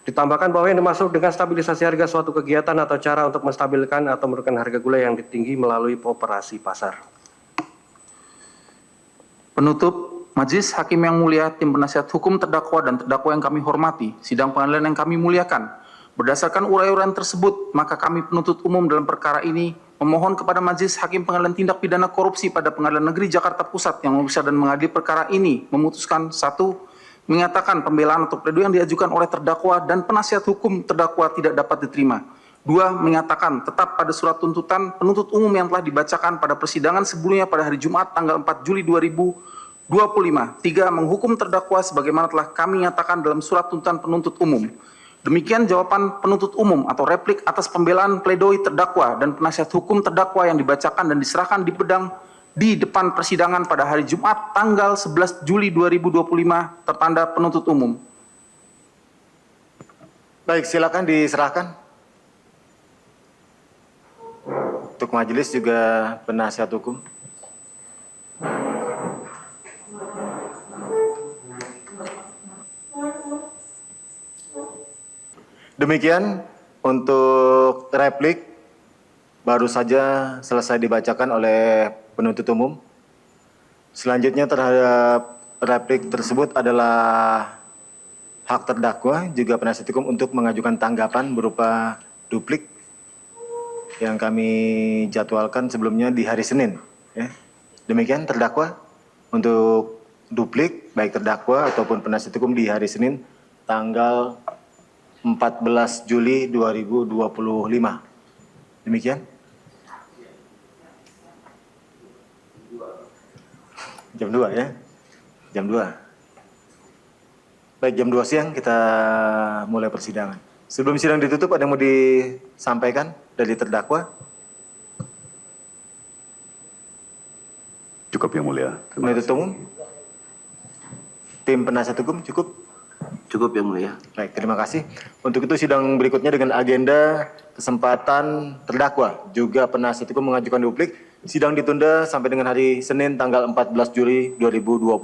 F: Ditambahkan bahwa yang dimaksud dengan stabilisasi harga suatu kegiatan atau cara untuk menstabilkan atau menurunkan harga gula yang tinggi melalui operasi pasar.
C: Penutup, Majelis Hakim yang mulia, tim penasihat hukum terdakwa dan terdakwa yang kami hormati, sidang pengadilan yang kami muliakan. Berdasarkan uraian tersebut, maka kami penuntut umum dalam perkara ini memohon kepada Majelis Hakim Pengadilan Tindak Pidana Korupsi pada Pengadilan Negeri Jakarta Pusat yang memeriksa dan mengadili perkara ini memutuskan 1. Menyatakan pembelaan atau pledoi yang diajukan oleh terdakwa dan penasihat hukum terdakwa tidak dapat diterima. 2. Menyatakan tetap pada surat tuntutan penuntut umum yang telah dibacakan pada persidangan sebelumnya pada hari Jumat tanggal 4 Juli 2025. 3. Menghukum terdakwa sebagaimana telah kami nyatakan dalam surat tuntutan penuntut umum. Demikian jawaban penuntut umum atau replik atas pembelaan pledoi terdakwa dan penasihat hukum terdakwa yang dibacakan dan diserahkan di depan persidangan pada hari Jumat tanggal 11 Juli 2025 tertanda penuntut umum.
A: Baik, silakan diserahkan. Untuk majelis juga penasihat hukum. Demikian untuk replik baru saja selesai dibacakan oleh penuntut umum. Selanjutnya terhadap replik tersebut adalah hak terdakwa juga penasihat hukum untuk mengajukan tanggapan berupa duplik yang kami jadwalkan sebelumnya di hari Senin. Ya. Demikian terdakwa untuk duplik baik terdakwa ataupun penasihat hukum di hari Senin tanggal 14 Juli 2025. Demikian. Jam 2 ya. Jam 2. Baik, jam 2 siang kita mulai persidangan. Sebelum sidang ditutup ada yang mau disampaikan dari terdakwa?
B: Cukup Yang Mulia. Terima
A: Penuntut umum? Tim penasihat hukum cukup?
D: Cukup Yang Mulia.
A: Baik, terima kasih. Untuk itu sidang berikutnya dengan agenda kesempatan terdakwa juga penasihat hukum mengajukan duplik. Sidang ditunda sampai dengan hari Senin tanggal 14 Juli 2025.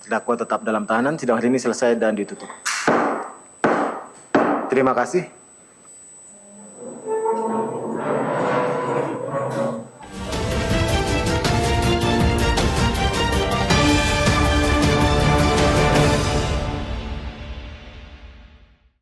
A: Terdakwa tetap dalam tahanan. Sidang hari ini selesai dan ditutup. Terima kasih.